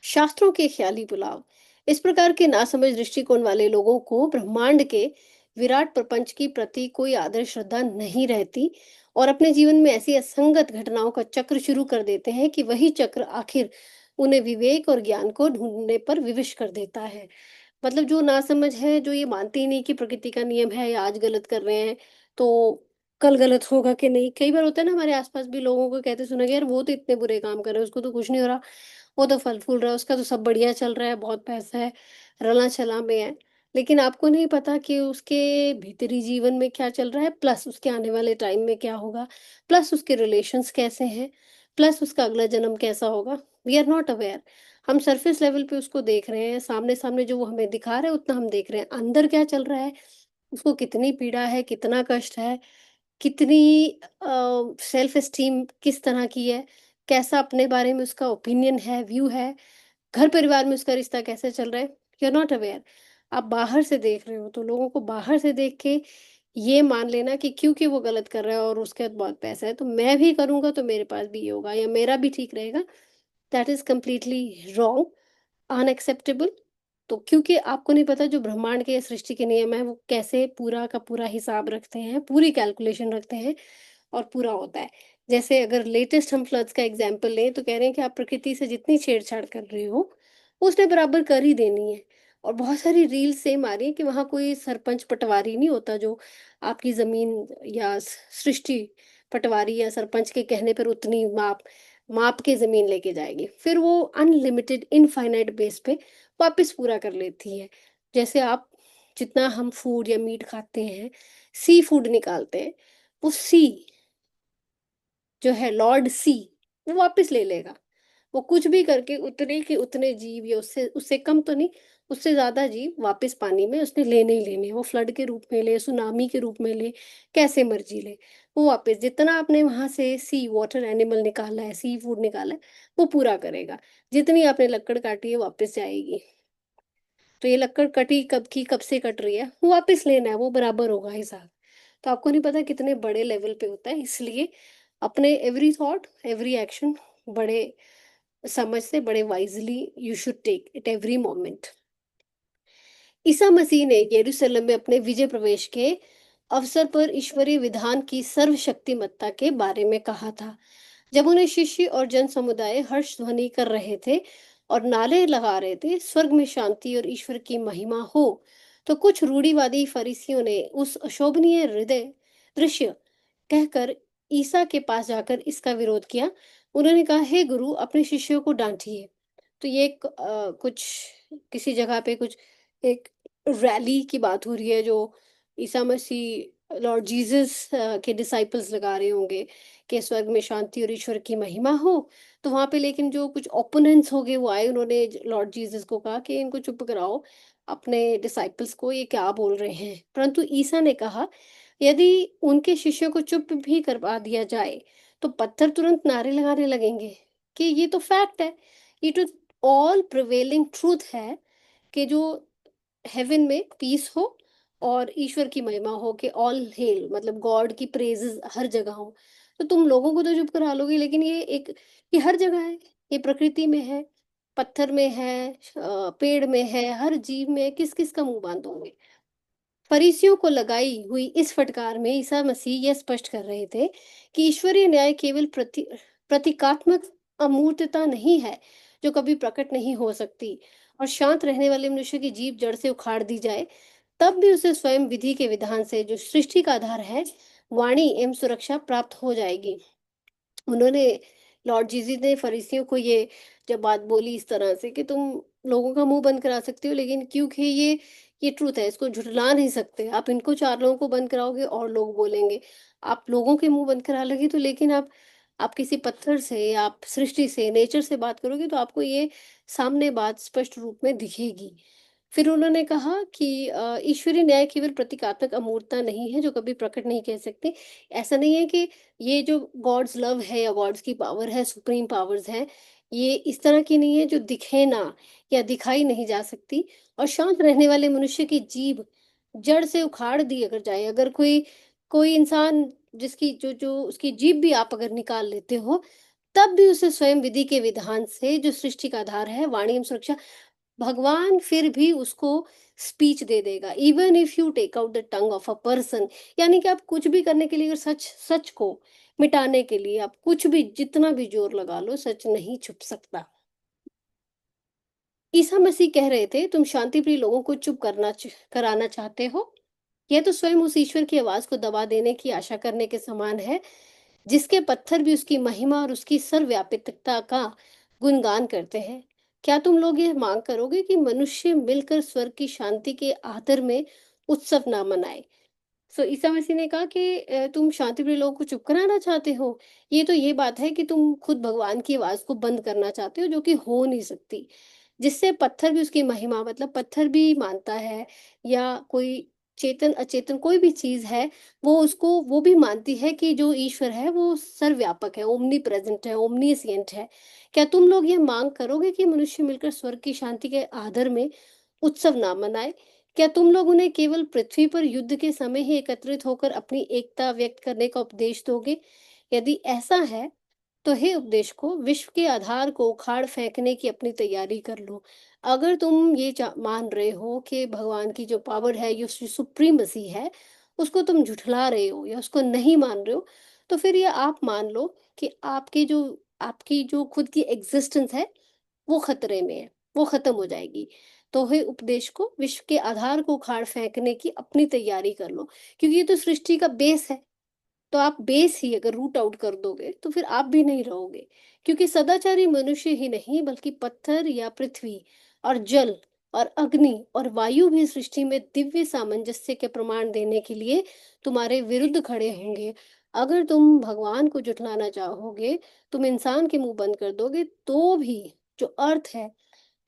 शास्त्रों के ख्याली पुलाव। इस प्रकार के नासमझ दृष्टिकोण वाले लोगों को ब्रह्मांड के विराट प्रपंच की प्रति कोई आदर श्रद्धा नहीं रहती, और अपने जीवन में ऐसी असंगत घटनाओं का चक्र शुरू कर देते हैं कि वही चक्र आखिर उन्हें विवेक और ज्ञान को ढूंढने पर विवश कर देता है। मतलब जो नासमझ है, जो ये मानते ही नहीं कि प्रकृति का नियम है, या आज गलत कर रहे हैं तो कल गलत होगा कि नहीं। कई बार होता है ना, हमारे आसपास भी लोगों को कहते सुना गया, यार वो तो इतने बुरे काम कर रहे हैं, उसको तो कुछ नहीं हो रहा, वो तो फल फूल रहा है, उसका तो सब बढ़िया चल रहा है, बहुत पैसा है, रला छला में है। लेकिन आपको नहीं पता कि उसके भीतरी जीवन में क्या चल रहा है, प्लस उसके आने वाले टाइम में क्या होगा, प्लस उसके रिलेशंस कैसे हैं, प्लस उसका अगला जन्म कैसा होगा। We are not aware. हम सरफेस लेवल पे उसको देख रहे हैं, सामने सामने जो वो हमें दिखा रहे हैं उतना हम देख रहे हैं, अंदर क्या चल रहा है, उसको कितनी पीड़ा है, कितना कष्ट है, कितनी सेल्फ एस्टीम किस तरह की है, कैसा अपने बारे में उसका ओपिनियन है, व्यू है, घर परिवार में उसका रिश्ता कैसे चल रहा है, यू आर नॉट अवेयर। आप बाहर से देख रहे हो, तो लोगों को बाहर से देख के ये मान लेना कि क्योंकि वो गलत कर रहा है और उसके बाद बहुत पैसा है तो मैं भी करूंगा तो मेरे पास भी ये होगा या मेरा भी ठीक रहेगा, that is completely wrong, unacceptable. तो क्योंकि आपको नहीं पता जो ब्रह्मांड के सृष्टि के नियम है वो कैसे पूरा का पूरा हिसाब रखते हैं, पूरी कैलकुलेशन रखते हैं, और पूरा होता है। जैसे अगर लेटेस्ट हम फ्लड्स का एग्जांपल लें तो कह रहे हैं कि आप प्रकृति से जितनी छेड़छाड़ कर रहे हो उसने बराबर कर ही देनी है। और बहुत सारी रील सेम आ रही है कि वहां कोई सरपंच पटवारी नहीं होता जो आपकी जमीन या सृष्टि पटवारी या सरपंच के कहने पर उतनी माप माप के जमीन लेके जाएगी, फिर वो अनलिमिटेड इनफाइनाइट बेस पे वापस पूरा कर लेती है। जैसे आप जितना हम फूड या मीट खाते हैं, सी फूड निकालते हैं, वो सी जो है लॉर्ड सी वो वापस ले लेगा। वो कुछ भी करके उतने के उतने जीव या उससे उससे कम तो नहीं, उससे ज्यादा जीव वापस पानी में उसने लेने ही लेने हैं। वो फ्लड के रूप में ले, सुनामी के रूप में ले, कैसे मर्जी ले, वो वापस जितना आपने वहां से सी वाटर एनिमल निकाला है, सी फूड निकाला है, वो पूरा करेगा। जितनी आपने लकड़ काटी है वापस जाएगी। तो ये लकड़ कटी कब की, कब से कट रही है, वो वापस लेना है, वो बराबर होगा हिसाब। तो आपको नहीं पता कितने बड़े लेवल पे होता है। इसलिए अपने एवरी थॉट, एवरी एक्शन बड़े समझ से, बड़े wisely you should take it every moment. ईसा मसीह ने यरूशलेम में अपने विजय प्रवेश के अवसर पर ईश्वरीय विधान की सर्वशक्तिमत्ता के बारे में कहा था। जब उन्हें शिष्य और जन समुदाय हर्ष ध्वनि कर रहे थे और नारे लगा रहे थे, स्वर्ग में शांति और ईश्वर की महिमा हो, तो कुछ रूढ़िवादी फरीसियों ने उस अशोभनीय हृदय दृश्य कहकर ईसा के पास जाकर इसका विरोध किया। उन्होंने कहा, हे गुरु, अपने शिष्यों को डांटिए। तो ये कुछ किसी जगह पे कुछ एक रैली की बात हो रही है, जो ईसा मसीह लॉर्ड जीसस के डिसाइपल्स लगा रहे होंगे कि स्वर्ग में शांति और ईश्वर की महिमा हो। तो वहां पे लेकिन जो कुछ ओपोनेंट्स हो गए वो आए, उन्होंने लॉर्ड जीसस को कहा कि इनको चुप कराओ, अपने डिसाइपल्स को, ये क्या बोल रहे हैं। परंतु ईसा ने कहा, यदि उनके शिष्यों को चुप भी करवा दिया जाए तो पत्थर तुरंत नारे लगाने लगेंगे। कि ये तो फैक्ट है, ये तो ऑल प्रिवेलिंग ट्रूथ है कि जो हेवन में पीस हो और ईश्वर की महिमा हो, कि ऑल हेल मतलब गॉड की प्रेजेस हर जगह हो। तो तुम लोगों को तो चुप करा लोगे, लेकिन ये हर जगह है, ये प्रकृति में है, पत्थर में है, पेड़ में है, हर जीव में है, किस किस का मुंह बांधोगे। फरीसियों को लगाई हुई इस फटकार में ईसा मसीह यह स्पष्ट कर रहे थे कि ईश्वरीय न्याय केवल प्रतीकात्मक अमूर्तता नहीं है जो कभी प्रकट नहीं हो सकती। और शांत रहने वाले मनुष्य की जीभ जड़ से उखाड़ दी जाए, तब भी उसे स्वयं विधि के विधान से, जो सृष्टि का आधार है, वाणी एवं सुरक्षा प्राप्त हो जाएगी। उन्होंने लॉर्ड जीसस ने फरीसियों को ये जब बात बोली इस तरह से कि तुम लोगों का मुंह बंद करा सकते हो, लेकिन क्योंकि ये ट्रूथ है, इसको झुठला नहीं सकते। आप इनको चार लोगों को बंद कराओगे और लोग बोलेंगे, आप लोगों के मुंह बंद करा लोगे तो, लेकिन आप किसी पत्थर से या आप सृष्टि से, नेचर से बात करोगे तो आपको ये सामने बात स्पष्ट रूप में दिखेगी। फिर उन्होंने कहा कि ईश्वरीय न्याय केवल प्रतीकात्मक अमूर्तता नहीं है जो कभी प्रकट नहीं कह सकते। ऐसा नहीं है कि ये जो गॉड्स लव है या गॉड्स की पावर है, सुप्रीम पावर्स है, ये इस तरह की नहीं है जो दिखे ना या दिखाई नहीं जा सकती। और शांत रहने वाले मनुष्य की जीभ जड़ से उखाड़ दी अगर जाए, अगर कोई कोई इंसान जिसकी जो जो उसकी जीभ भी आप अगर निकाल लेते हो, तब भी उसे स्वयं विधि के विधान से, जो सृष्टि का आधार है, वाणी एवं सुरक्षा, भगवान फिर भी उसको स्पीच दे देगा। Even if you take out the tongue of a person, यानी कि आप कुछ भी करने के लिए, अगर सच सच को मिटाने के लिए आप कुछ भी जितना भी जोर लगा लो, सच नहीं छुप सकता। ईसा मसीह कह रहे थे, तुम शांति प्रिय लोगों को चुप कराना चाहते हो। यह तो स्वयं उस ईश्वर की आवाज को दबा देने की आशा करने के समान है जिसके पत्थर भी उसकी महिमा और उसकी सर्वव्यापितता का गुणगान करते हैं। क्या तुम लोग यह मांग करोगे कि मनुष्य मिलकर स्वर्ग की शांति के आदर में उत्सव ना मनाए। सो ईसा मसीह ने कहा कि तुम शांति प्रिय लोगों को चुप कराना चाहते हो। ये बात है कि तुम खुद भगवान की आवाज को बंद करना चाहते हो, जो कि हो नहीं सकती। जिससे पत्थर भी उसकी महिमा, मतलब पत्थर भी मानता है, या कोई चेतन अचेतन कोई भी चीज है, वो भी मानती है कि जो ईश्वर है वो सर्वव्यापक है, ओमनी प्रेजेंट है, ओमनीसियंट है। क्या तुम लोग ये मांग करोगे कि मनुष्य मिलकर स्वर्ग की शांति के आदर में उत्सव ना मनाए। क्या तुम लोग उन्हें केवल पृथ्वी पर युद्ध के समय ही एकत्रित होकर अपनी एकता व्यक्त करने का उपदेश दोगे। यदि ऐसा है तो हे उपदेश को, विश्व के आधार को उखाड़ फेंकने की अपनी तैयारी कर लो। अगर तुम ये मान रहे हो कि भगवान की जो पावर है, जो सुप्रीमसी है, उसको तुम झुठला रहे हो या उसको नहीं मान रहे हो, तो फिर ये आप मान लो कि आपकी जो खुद की एग्जिस्टेंस है वो खतरे में है, वो खत्म हो जाएगी। तो हे उपदेश को, विश्व के आधार को उखाड़ फेंकने की अपनी तैयारी कर लो, क्योंकि ये तो सृष्टि का बेस है। तो आप बेस ही अगर रूट आउट कर दोगे तो फिर आप भी नहीं रहोगे। क्योंकि सदाचारी मनुष्य ही नहीं बल्कि पत्थर या पृथ्वी और जल और अग्नि और वायु भी सृष्टि में दिव्य सामंजस्य के प्रमाण देने के लिए तुम्हारे विरुद्ध खड़े होंगे। अगर तुम भगवान को जुटलाना चाहोगे, तुम इंसान के मुंह बंद कर दोगे, तो भी जो अर्थ है,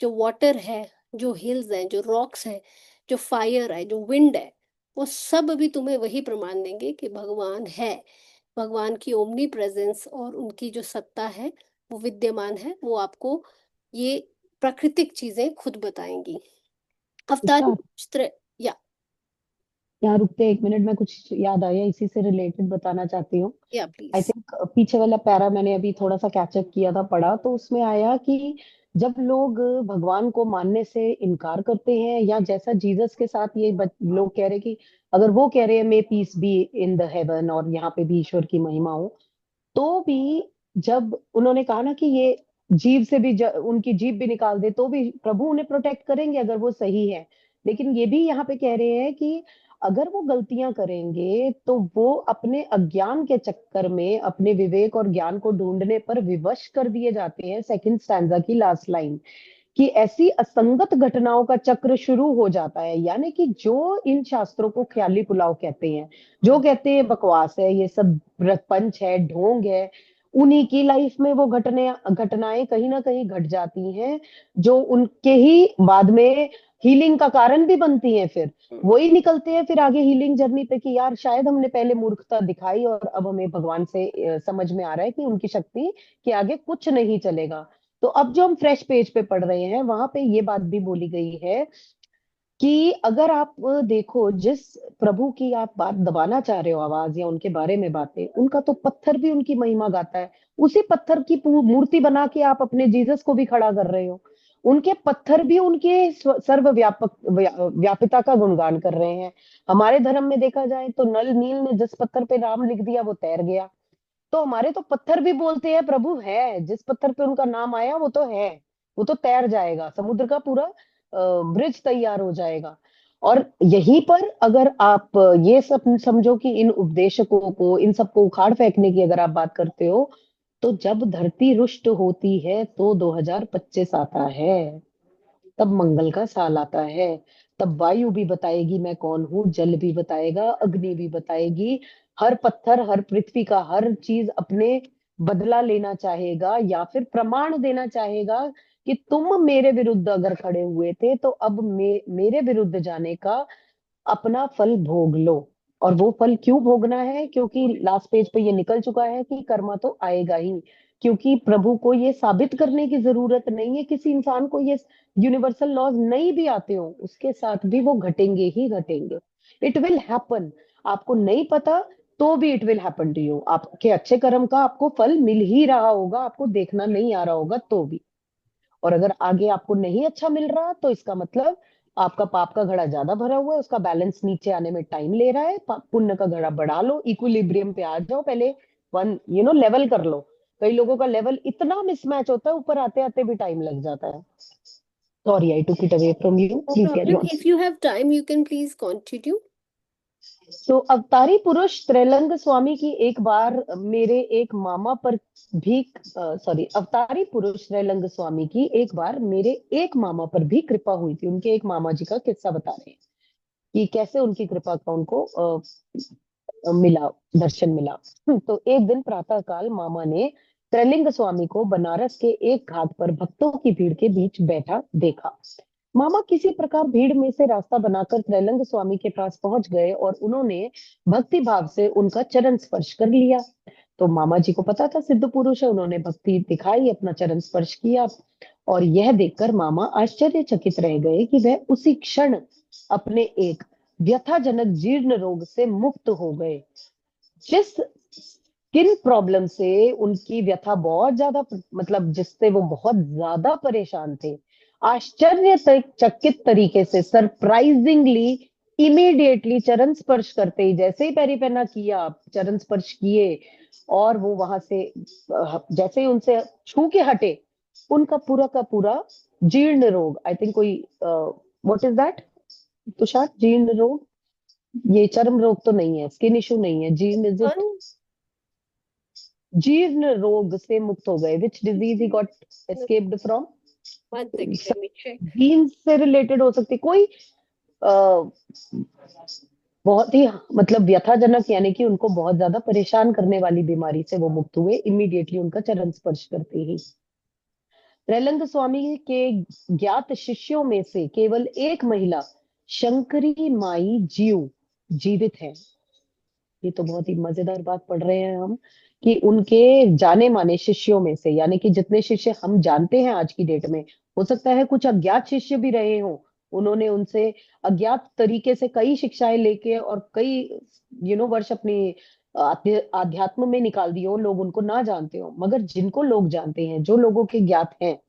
जो वाटर है, जो हिल्स हैं, जो रॉक्स हैं, जो फायर है, जो विंड है, वो सब भी तुम्हें वही प्रमाण देंगे कि भगवान है। भगवान की ओमनी प्रेजेंस और उनकी जो सत्ता है वो विद्यमान है, वो आपको ये प्राकृतिक चीजें खुद बताएंगी। अवतारी तुषार, चित्र या यहाँ रुकते हैं 1 मिनट, में कुछ याद आया इसी से रिलेटेड बताना चाहती हूँ। या आई प्लीज। थिंक पीछे वाला पैरा मैंने अभी थोड़ा सा कैचअप किया था, पढ़ा तो उसमें आया कि जब लोग भगवान को मानने से इनकार करते हैं, या जैसा जीसस के साथ ये लोग कह रहे कि अगर वो कह रहे हैं मे piece be in the haven, और यहाँ पे भी ईश्वर की महिमा हो, तो भी जब उन्होंने कहा ना कि ये जीव से भी उनकी जीभ भी निकाल दे तो भी प्रभु उन्हें प्रोटेक्ट करेंगे अगर वो सही है। लेकिन ये भी यहाँ पे कह रहे हैं कि अगर वो गलतियां करेंगे तो वो अपने अज्ञान के चक्कर में अपने विवेक और ज्ञान को ढूंढने पर विवश कर दिए जाते हैं। सेकंड स्टैंजा की लास्ट लाइन, कि ऐसी असंगत घटनाओं का चक्र शुरू हो जाता है। यानी कि जो इन शास्त्रों को ख्याली पुलाव कहते हैं, जो कहते हैं बकवास है, ये सब रपंच है, ढोंग है, उन्हीं की लाइफ में वो घटनाएं कहीं ना कहीं घट जाती हैं, जो उनके ही बाद में हीलिंग का कारण भी बनती हैं। फिर वही निकलते हैं फिर आगे हीलिंग जर्नी पे कि यार शायद हमने पहले मूर्खता दिखाई और अब हमें भगवान से समझ में आ रहा है कि उनकी शक्ति के आगे कुछ नहीं चलेगा। तो अब जो हम फ्रेश पेज पे पढ़ रहे हैं, वहां पे ये बात भी बोली गई है कि अगर आप देखो, जिस प्रभु की आप बात दबाना चाह रहे हो आवाज, या उनके बारे में बातें, उनका तो पत्थर भी उनकी महिमा गाता है। उसी पत्थर की मूर्ति बना के आप अपने जीसस को भी खड़ा कर रहे हो। उनके पत्थर भी उनके सर्वव्यापक व्यापिता का गुणगान कर रहे हैं। हमारे धर्म में देखा जाए तो नल नील ने जिस पत्थर पे नाम लिख दिया वो तैर गया। तो हमारे तो पत्थर भी बोलते हैं प्रभु है, जिस पत्थर पे उनका नाम आया वो तो है, वो तो तैर जाएगा, समुद्र का पूरा ब्रिज तैयार हो जाएगा। और यहीं पर अगर आप ये सब समझो कि इन उपदेशकों को, इन सबको उखाड़ फेंकने की अगर आप बात करते हो, तो जब धरती रुष्ट होती है तो 2025 आता है, तब मंगल का साल आता है। तब वायु भी बताएगी मैं कौन हूँ, जल भी बताएगा, अग्नि भी बताएगी। हर पत्थर, हर पृथ्वी का हर चीज अपने बदला लेना चाहेगा, या फिर प्रमाण देना चाहेगा कि तुम मेरे विरुद्ध अगर खड़े हुए थे तो अब मेरे विरुद्ध जाने का अपना फल भोग लो। और वो फल क्यों भोगना है? क्योंकि लास्ट पेज पे ये निकल चुका है कि कर्मा तो आएगा ही। क्योंकि प्रभु को ये साबित करने की जरूरत नहीं है, किसी इंसान को ये यूनिवर्सल लॉज नहीं भी आते हो उसके साथ भी वो घटेंगे ही घटेंगे। It will happen. आपको नहीं पता तो भी it will happen to you. आपके अच्छे कर्म का आपको फल मिल ही रहा होगा, आपको देखना नहीं आ रहा होगा तो भी। और अगर आगे आपको नहीं अच्छा मिल रहा तो इसका मतलब आपका पाप का घड़ा ज्यादा भरा हुआ है, उसका बैलेंस नीचे आने में टाइम ले रहा है। पुण्य का घड़ा बढ़ा लो, इक्विलिब्रियम पे आ जाओ, पहले वन लेवल कर लो। कई लोगों का लेवल इतना मिसमैच होता है, ऊपर आते आते भी टाइम लग जाता है। Sorry I took it away from you, no please carry problem, on. If you have time you can please continue. तो अवतारी पुरुष त्रैलंग स्वामी की एक बार मेरे एक मामा पर भी, सॉरी, अवतारी पुरुष त्रैलंग स्वामी की एक बार मेरे एक मामा पर भी कृपा हुई थी। उनके एक मामा जी का किस्सा बता रहे हैं कि कैसे उनकी कृपा का उनको मिला, दर्शन मिला। तो एक दिन प्रातः काल मामा ने त्रैलिंग स्वामी को बनारस के एक घाट पर भक्तों की भीड़ के बीच बैठा देखा। मामा किसी प्रकार भीड़ में से रास्ता बनाकर त्रैलंग स्वामी के पास पहुंच गए और उन्होंने भक्ति भाव से उनका चरण स्पर्श कर लिया। तो मामा जी को पता था सिद्ध पुरुष है, उन्होंने भक्ति दिखाई, अपना चरण स्पर्श किया। और यह देखकर मामा आश्चर्यचकित रह गए कि वह उसी क्षण अपने एक व्यथाजनक जीर्ण रोग से मुक्त हो गए। जिस स्किन प्रॉब्लम से उनकी व्यथा बहुत ज्यादा, मतलब जिससे वो बहुत ज्यादा परेशान थे, आश्चर्यचकित तरीके से, सरप्राइजिंगली, इमीडिएटली चरण स्पर्श करते ही, जैसे ही पैरी पहना किया, चरण स्पर्श किए, और वो वहां से जैसे ही उनसे छू के हटे, उनका पूरा का पूरा जीर्ण रोग, आई थिंक कोई व्हाट इज दैट तुषार, जीर्ण रोग? ये चर्म रोग तो नहीं है, स्किन इशू नहीं है। जीर्ण इज इट? हाँ, जीर्ण रोग से मुक्त हो गए। Which disease he got escaped from? One second, let me check. Gene से रिलेटेड हो सकती कोई आ, बहुत ही मतलब व्यथाजनक, यानी कि उनको बहुत ज्यादा परेशान करने वाली बीमारी से वो मुक्त हुए इमीडिएटली उनका चरण स्पर्श करते ही। त्रैलंग स्वामी के ज्ञात शिष्यों में से केवल एक महिला शंकरी माई जीव जीवित है। ये तो बहुत ही मजेदार बात पढ़ रहे हैं हम, कि उनके जाने माने शिष्यों में से, यानी कि जितने शिष्य हम जानते हैं आज की डेट में, हो सकता है कुछ अज्ञात शिष्य भी रहे हों, उन्होंने उनसे अज्ञात तरीके से कई शिक्षाएं लेके और कई वर्ष अपनी आध्यात्म में निकाल दिए हो, लोग उनको ना जानते हो। मगर जिनको लोग जानते हैं, जो लोगों के ज्ञात हैं,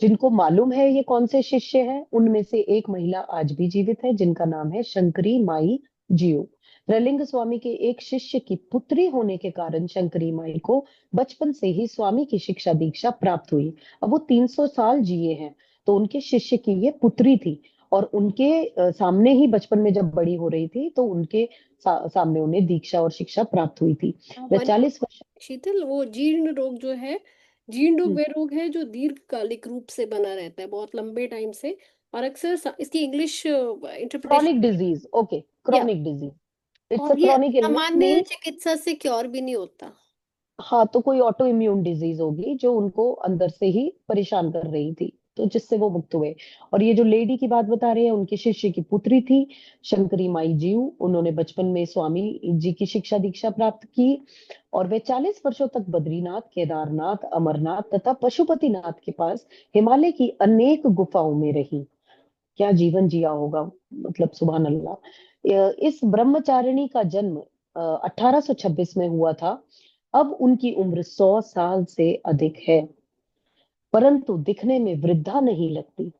जिनको मालूम है ये कौन से शिष्य हैं, उनमें से एक महिला आज भी जीवित है, जिनका नाम है शंकरी माई जियो। त्रैलिंग स्वामी के एक शिष्य की पुत्री होने के कारण शंकरी माई को बचपन से ही स्वामी की शिक्षा दीक्षा प्राप्त हुई। अब वो 300 साल जिए हैं, तो उनके शिष्य की ये पुत्री थी, और उनके सामने ही बचपन में जब बड़ी हो रही थी, तो उनके सामने उन्हें दीक्षा और शिक्षा प्राप्त हुई थी। वह वन 40 वर्ष। शीतल, वो जीर्ण रोग जो है, जीर्ण रोग हम्म, वह रोग है जो दीर्घकालिक रूप से बना रहता है, बहुत लंबे टाइम से। और अक्सर इसकी English chronic interpretation disease, okay, या, क्रॉनिक डिजीज। इट्स अ और ये क्रॉनिक इलनेस सामान्य मीन्स, चिकित्सा से क्योर भी नहीं होता। हाँ, तो कोई ऑटो इम्यून डिजीज होगी जो उनको अंदर से ही परेशान कर रही थी, तो जिससे वो मुक्त हुए। और ये जो लेडी की बात बता रहे हैं, उनके शिष्य की पुत्री थी शंकरी माई जीव। उन्होंने बचपन में स्वामी जी की शिक्षा दीक्षा प्राप्त की, और वे 40 वर्षों तक बद्रीनाथ, केदारनाथ, अमरनाथ तथा पशुपतिनाथ के पास हिमालय की अनेक गुफाओं में रही। क्या जीवन जिया होगा, मतलब सुभान अल्लाह। इस ब्रह्मचारिणी का जन्म 1826 में हुआ था। अब उनकी उम्र 100 साल से अधिक है, परंतु दिखने में वृद्धा नहीं लगती।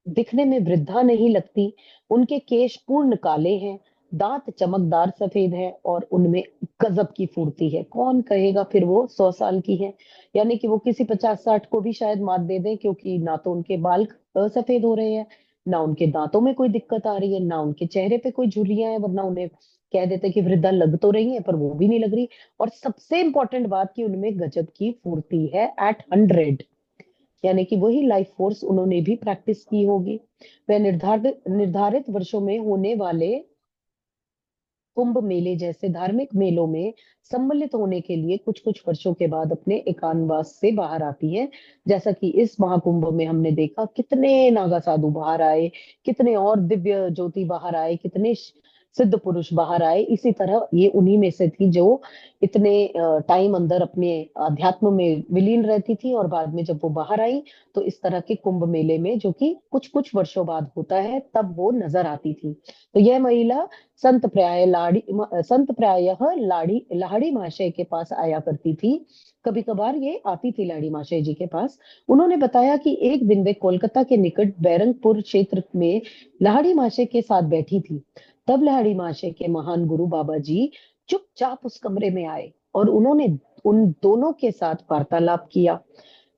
दिखने में वृद्धा नहीं लगती। उनके केश पूर्ण काले हैं, दांत चमकदार सफेद है, और उनमें गजब की फुर्ती है। कौन कहेगा फिर वो 100 साल की है? यानी कि वो किसी 50-60 को भी शायद मात दे दें, क्योंकि ना तो उनके बाल सफेद हो रहे हैं, ना उनके दांतों में कोई दिक्कत आ रही है, ना उनके चेहरे पे कोई झुर्रियां हैं, वरना उन्हें कह देते कि वृद्धा लग तो रही है, पर वो भी नहीं लग रही। और सबसे इंपॉर्टेंट बात कि उनमें गजब की फुर्ती है एट 100, यानी कि वही लाइफ फोर्स उन्होंने भी प्रैक्टिस की होगी। वह निर्धारित निर्धारित वर्षों में होने वाले कुंभ मेले जैसे धार्मिक मेलों में सम्मिलित होने के लिए कुछ कुछ वर्षों के बाद अपने एकांतवास से बाहर आती है। जैसा कि इस महाकुंभ में हमने देखा, कितने नागा साधु बाहर आए, कितने और दिव्य ज्योति बाहर आए, कितने सिद्ध पुरुष बाहर आए। इसी तरह ये उन्हीं में से थी जो इतने टाइम अंदर अपने अध्यात्म में विलीन रहती थी, और बाद में जब वो बाहर आई, तो इस तरह के कुंभ मेले में, जो कि कुछ कुछ वर्षों बाद होता है, तब वो नजर आती थी। तो यह महिला संत प्रायः लाड़ी लाहड़ी महाशय के पास आया करती थी। कभी कभार ये आती थी लाड़ी महाशय जी के पास। उन्होंने बताया कि एक दिन वे कोलकाता के निकट बैरंगपुर क्षेत्र में लाहड़ी महाशय के साथ बैठी थी। तब लाहड़ी महाशय के महान गुरु बाबा जी चुपचाप उस कमरे में आए, और उन्होंने उन दोनों के साथ वार्तालाप किया।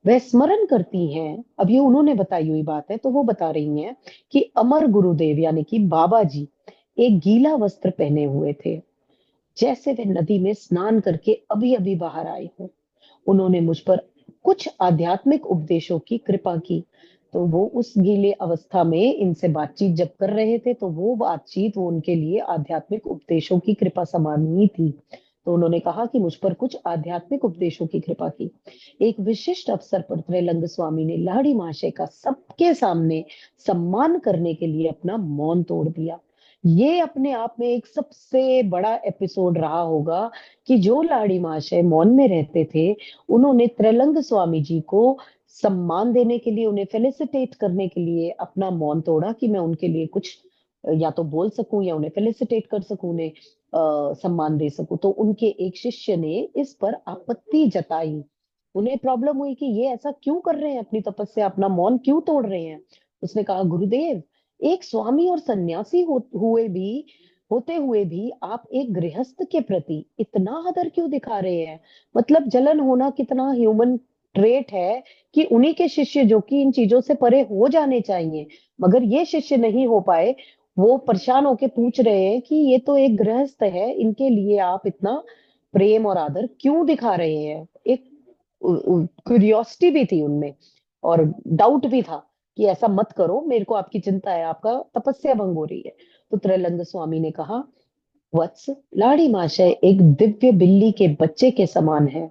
वह स्मरण करती हैं, अब ये उन्होंने बताई हुई बात है, तो वो बता रही हैं कि अमर गुरुदेव यानी कि बाबा जी एक गीला वस्त्र पहने हुए थे, जैसे वे नदी में स्नान करके अभी अभी बाहर आए हों। उन्होंने मुझ पर कुछ आध्यात्मिक उपदेशों की कृपा की। तो वो उस गीले अवस्था में इनसे बातचीत जब कर रहे थे, तो वो बातचीत वो उनके लिए आध्यात्मिक उपदेशों की कृपा समान ही थी। तो उन्होंने कहा कि मुझ पर कुछ आध्यात्मिक उपदेशों की कृपा की। एक विशिष्ट अवसर पर त्रैलंग स्वामी ने लाहिड़ी महाशय का सबके सामने सम्मान करने के लिए अपना मौन तोड़ दिया। ये अपने आप में एक सबसे बड़ा एपिसोड रहा होगा, कि जो लाहिड़ी महाशय मौन में रहते थे, उन्होंने त्रैलंग स्वामी जी को सम्मान देने के लिए, उन्हें फेलिसिटेट करने के लिए अपना मौन तोड़ा, कि मैं उनके लिए कुछ या तो बोल सकूं, या उन्हें फेलिसिटेट कर सकूं, उन्हें सम्मान दे सकूं। तो उनके एक शिष्य ने इस पर आपत्ति जताई। उन्हें प्रॉब्लम हुई कि ये ऐसा क्यों कर रहे हैं, अपनी तपस्या, अपना मौन क्यों तोड़ रहे हैं। उसने कहा, गुरुदेव, एक स्वामी और सन्यासी होते हुए भी आप एक गृहस्थ के प्रति इतना आदर क्यों दिखा रहे हैं? मतलब जलन होना कितना ह्यूमन ट्रेट है कि उन्हीं के शिष्य जो कि इन चीजों से परे हो जाने चाहिए, मगर ये शिष्य नहीं हो पाए, वो परेशान होके पूछ रहे हैं कि ये तो एक गृहस्थ है, इनके लिए आप इतना प्रेम और आदर क्यों दिखा रहे हैं। एक क्यूरियोसिटी भी थी उनमें और डाउट भी था कि ऐसा मत करो, मेरे को आपकी चिंता है, आपका तपस्या भंग हो रही है। तो त्रैलंग स्वामी ने कहा, वत्स, लाड़ी महाशय एक दिव्य बिल्ली के बच्चे के समान है।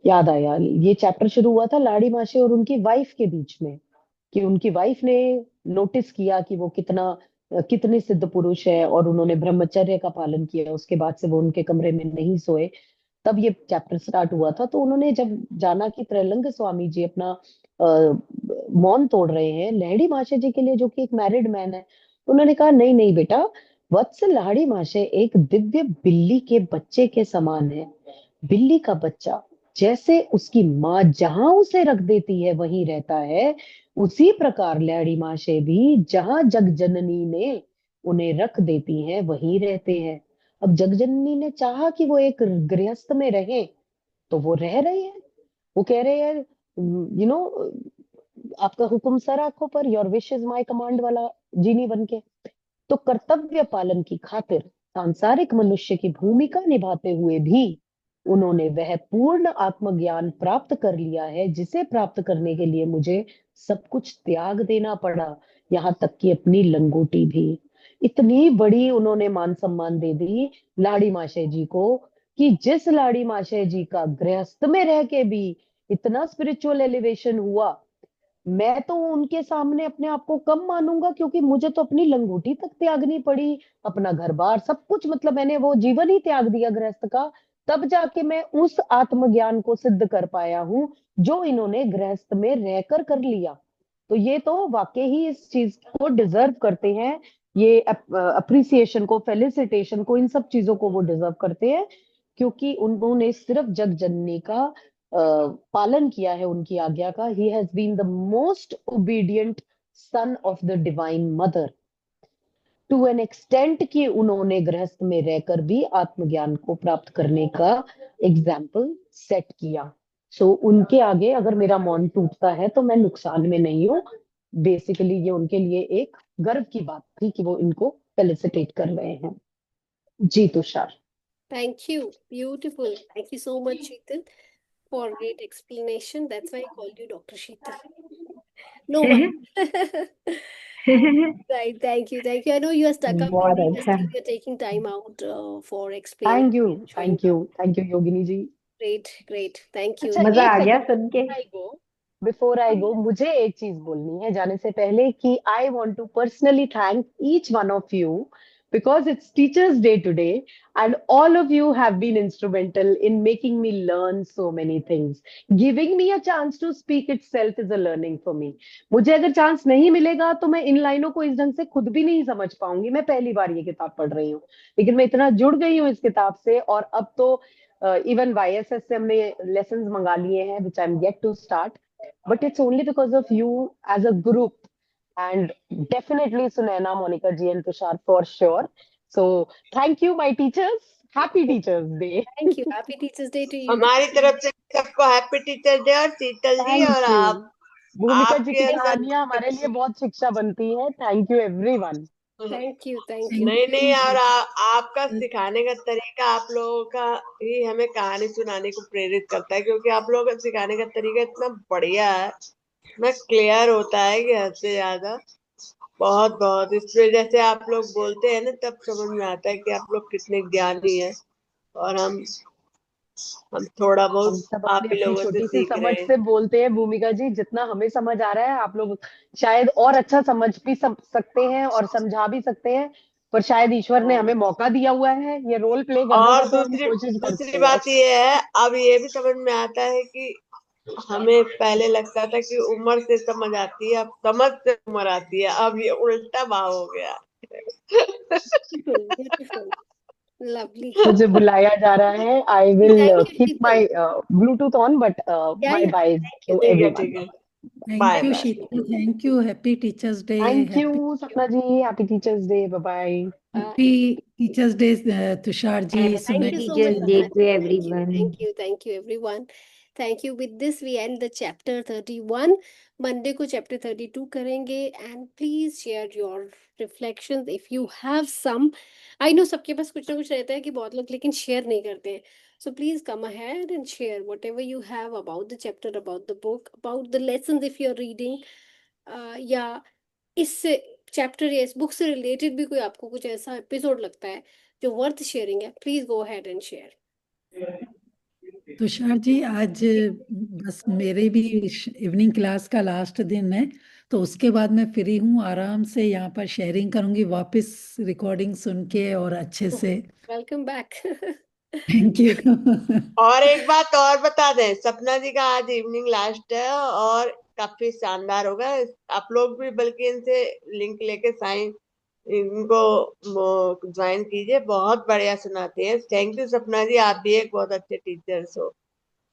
याद आया, ये चैप्टर शुरू हुआ था लाड़ी महाशय और उनकी वाइफ के बीच में, कि उनकी वाइफ ने नोटिस किया कि वो कितने सिद्ध पुरुष है और उन्होंने ब्रह्मचर्य का पालन किया, उसके बाद से वो उनके कमरे में नहीं सोए। तब ये चैप्टर स्टार्ट हुआ था। तो उन्होंने जब जाना कि त्रैलंग स्वामी जी अपना मौन तोड़ रहे हैं लहड़ी महाशय जी के लिए, जो कि एक मैरिड मैन है, तो उन्होंने कहा, नहीं नहीं बेटा, वत्स, लाड़ी महाशय एक दिव्य बिल्ली के बच्चे के समान है। बिल्ली का बच्चा जैसे उसकी माँ जहां उसे रख देती है वहीं रहता है, उसी प्रकार लहड़ी महाशय भी जहां जगजननी ने उन्हें रख देती हैं वहीं रहते हैं। अब जगजननी ने चाहा कि वो एक गृहस्थ में रहे, तो वो रह रहे हैं। वो कह रहे हैं, यू नो, आपका हुक्म सर आंखों पर, your wish is my command वाला जीनी बन के। तो कर्तव्य पालन की खातिर सांसारिक मनुष्य की भूमिका निभाते हुए भी उन्होंने वह पूर्ण आत्मज्ञान प्राप्त कर लिया है जिसे प्राप्त करने के लिए मुझे सब कुछ त्याग देना पड़ा, यहाँ तक कि अपनी लंगोटी भी। इतनी बड़ी उन्होंने मान सम्मान दे दी लाड़ी माशय जी को, कि जिस लाड़ी माशय जी का गृहस्थ में रह के भी इतना स्पिरिचुअल एलिवेशन हुआ, मैं तो उनके सामने अपने आप को कम मानूंगा, क्योंकि मुझे तो अपनी लंगोटी तक त्यागनी पड़ी, अपना घर बार सब कुछ, मतलब मैंने वो जीवन ही त्याग दिया गृहस्थ का, तब जाके मैं उस आत्मज्ञान को सिद्ध कर पाया हूं जो इन्होंने गृहस्थ में रहकर कर लिया। तो ये तो वाकई ही इस चीज को डिजर्व करते हैं, ये अप्रिसिएशन को, फेलिसिटेशन को, इन सब चीजों को वो डिजर्व करते हैं, क्योंकि उन्होंने सिर्फ जग जननी का पालन किया है, उनकी आज्ञा का। He has been the most obedient son of the divine mother, to an extent कि उन्होंने गृहस्थ में रहकर भी आत्मज्ञान को प्राप्त करने का एग्जाम्पल सेट किया। सो उनके आगे अगर मेरा मौन टूटता है तो मैं नुकसान में नहीं हूँ। बेसिकली ये उनके लिए एक गर्व की बात थी कि वो इनको फेलिसिटेट कर रहे हैं। जी Tushar. Thank you. Beautiful. Thank you so much, Sheetal, for great explanation. That's why I called you Dr. Sheetal. No one. Right. Thank you. Thank you. I know you are stuck up बहुत busy, but अच्छा, still you're taking time out for explaining thank you, and showing. Thank you Yogini ji. Great. Great. Thank you. अच्छा, मजा एक आ गया second सुन के। Before I गो, मुझे एक चीज बोलनी है जाने से पहले, कि I want to personally thank each one of you, because it's teachers day today and all of you have been instrumental in making me learn so many things. Giving me a chance to speak itself is a learning for me. मुझे अगर chance नहीं मिलेगा तो मैं इन लाइनों को इस ढंग से खुद भी नहीं समझ पाऊंगी। मैं पहली बार ये किताब पढ़ रही हूँ, लेकिन मैं इतना जुड़ गई हूँ इस किताब से, और अब तो इवन YSS से हमने लेसन्स मंगा लिए हैं which I'm yet to start, but it's only because of you as a group, and definitely Sunaina, Monica ji and Tushar for sure. So thank you my teachers, happy Teachers Day. Thank you. Happy Teachers Day to you. हमारी तरफ से सबको happy teacher day. और शीतल जी Thank और you. आप, भूमिका जी की आपके अंदर कहानियां हमारे लिए बहुत शिक्षा बनती है। Thank you everyone. Thank you. Thank you. नहीं नहीं, और आपका सिखाने का तरीका, आप लोगों का ही हमें कहानी सुनाने को प्रेरित करता है, क्योंकि आप लोगों का सिखाने का तरीका इतना बढ़िया है, मैं क्लियर होता है कि हद से ज्यादा। बहुत बहुत इसमें जैसे आप लोग बोलते हैं ना, तब समझ में आता है कि आप लोग कितने ज्ञानी हैं, और हम थोड़ा हम बहुत सब आप अपनी ही अपनी लोगों से छोटी सी सीख समझ रहे हैं। से बोलते हैं भूमिका जी, जितना हमें समझ आ रहा है आप लोग शायद और अच्छा समझ भी सकते हैं और समझा भी सकते हैं, पर शायद ईश्वर ने हमें मौका दिया हुआ है ये रोल प्ले करने का, और तो हम दूसरी कोशिश दूसरी करते हैं। बात ये है, अब ये भी समझ में आता है कि हमें पहले लगता था कि उम्र से समझ आती है, अब समझ से उम्र आती है, अब ये उल्टा भाव हो गया। Beautiful. Beautiful. Lovely. मुझे बुलाया जा रहा है। I will Thank you, keep Sheetal. My Bluetooth on, but Yeah, bye yeah. Bye Thank you. To ठीक है, एवरीवन। ठीक है, Thank bye you, bye. Sheetal. Thank you. Happy Teachers Day. Thank Happy, you Sapna ji, happy teachers day, bye bye. happy Teachers Day, Tushar ji, Thank you Sunay. so Teachers much, Day Sapna to ji. everyone. Thank you, everyone. Thank you. With this we end the chapter 31. Monday को chapter 32 करेंगे. And please share your reflections if you have some. I know सबके पास कुछ ना कुछ रहता है कि बहुत लोग लेकिन शेयर नहीं करते हैं. So please come ahead and share whatever you have about the chapter, about the book, about the lessons if you're reading. या इस चैप्टर या इस बुक से रिलेटेड भी कोई आपको कुछ ऐसा एपिसोड लगता है जो वर्थ शेयरिंग है, please go ahead and share. Tushar ji, आज बस मेरे भी इवनिंग क्लास का लास्ट दिन है, तो उसके बाद मैं फ्री हूँ, आराम से यहाँ पर शेयरिंग करूंगी वापस रिकॉर्डिंग सुन के और अच्छे से. Welcome back. Thank you. और एक बात और बता दें, सपना जी का आज इवनिंग लास्ट है और काफी शानदार होगा. आप लोग भी बल्कि इनसे लिंक लेके साइन इनको ज्वाइन कीजिए. बहुत बढ़िया सुनाते हैं. थैंक यू सपना जी, आप भी एक बहुत अच्छे टीचर्स हो.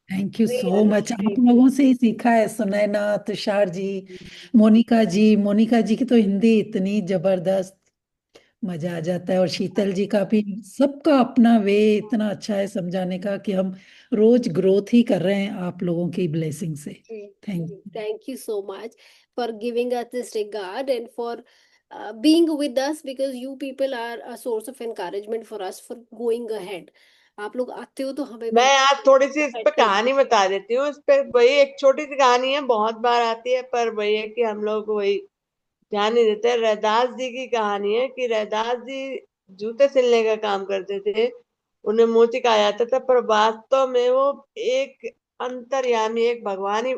Thank you so much. आप लोगों से ही सीखा है, सुनैना, तुषार जी, मोनिका जी की तो हिंदी इतनी जबरदस्त, मजा आ जाता है. और शीतल जी का भी, सबका अपना वे इतना अच्छा है समझाने का कि हम रोज ग्रोथ ही कर रहे हैं आप लोगों की ब्लेसिंग से. Thank you. Thank you so much for giving us this regard and for being with us, because you people are a source of encouragement for us for going ahead. आप लोग आते हो तो हमें भी मैं आज थोड़ी सी इस पे excited करते कहानी हो. बता देती हूँ. इस पे वही एक छोटी सी कहानी है, बहुत बार आती है, पर वही है कि हम लोग वही ध्यान नहीं देते. रैदास जी की कहानी है कि रैदास जी जूते सिलने का काम करते थे. उन्हें मोची कहा जाता था, पर वास्तव में वो एक अंतर्यामी, एक भगवान ही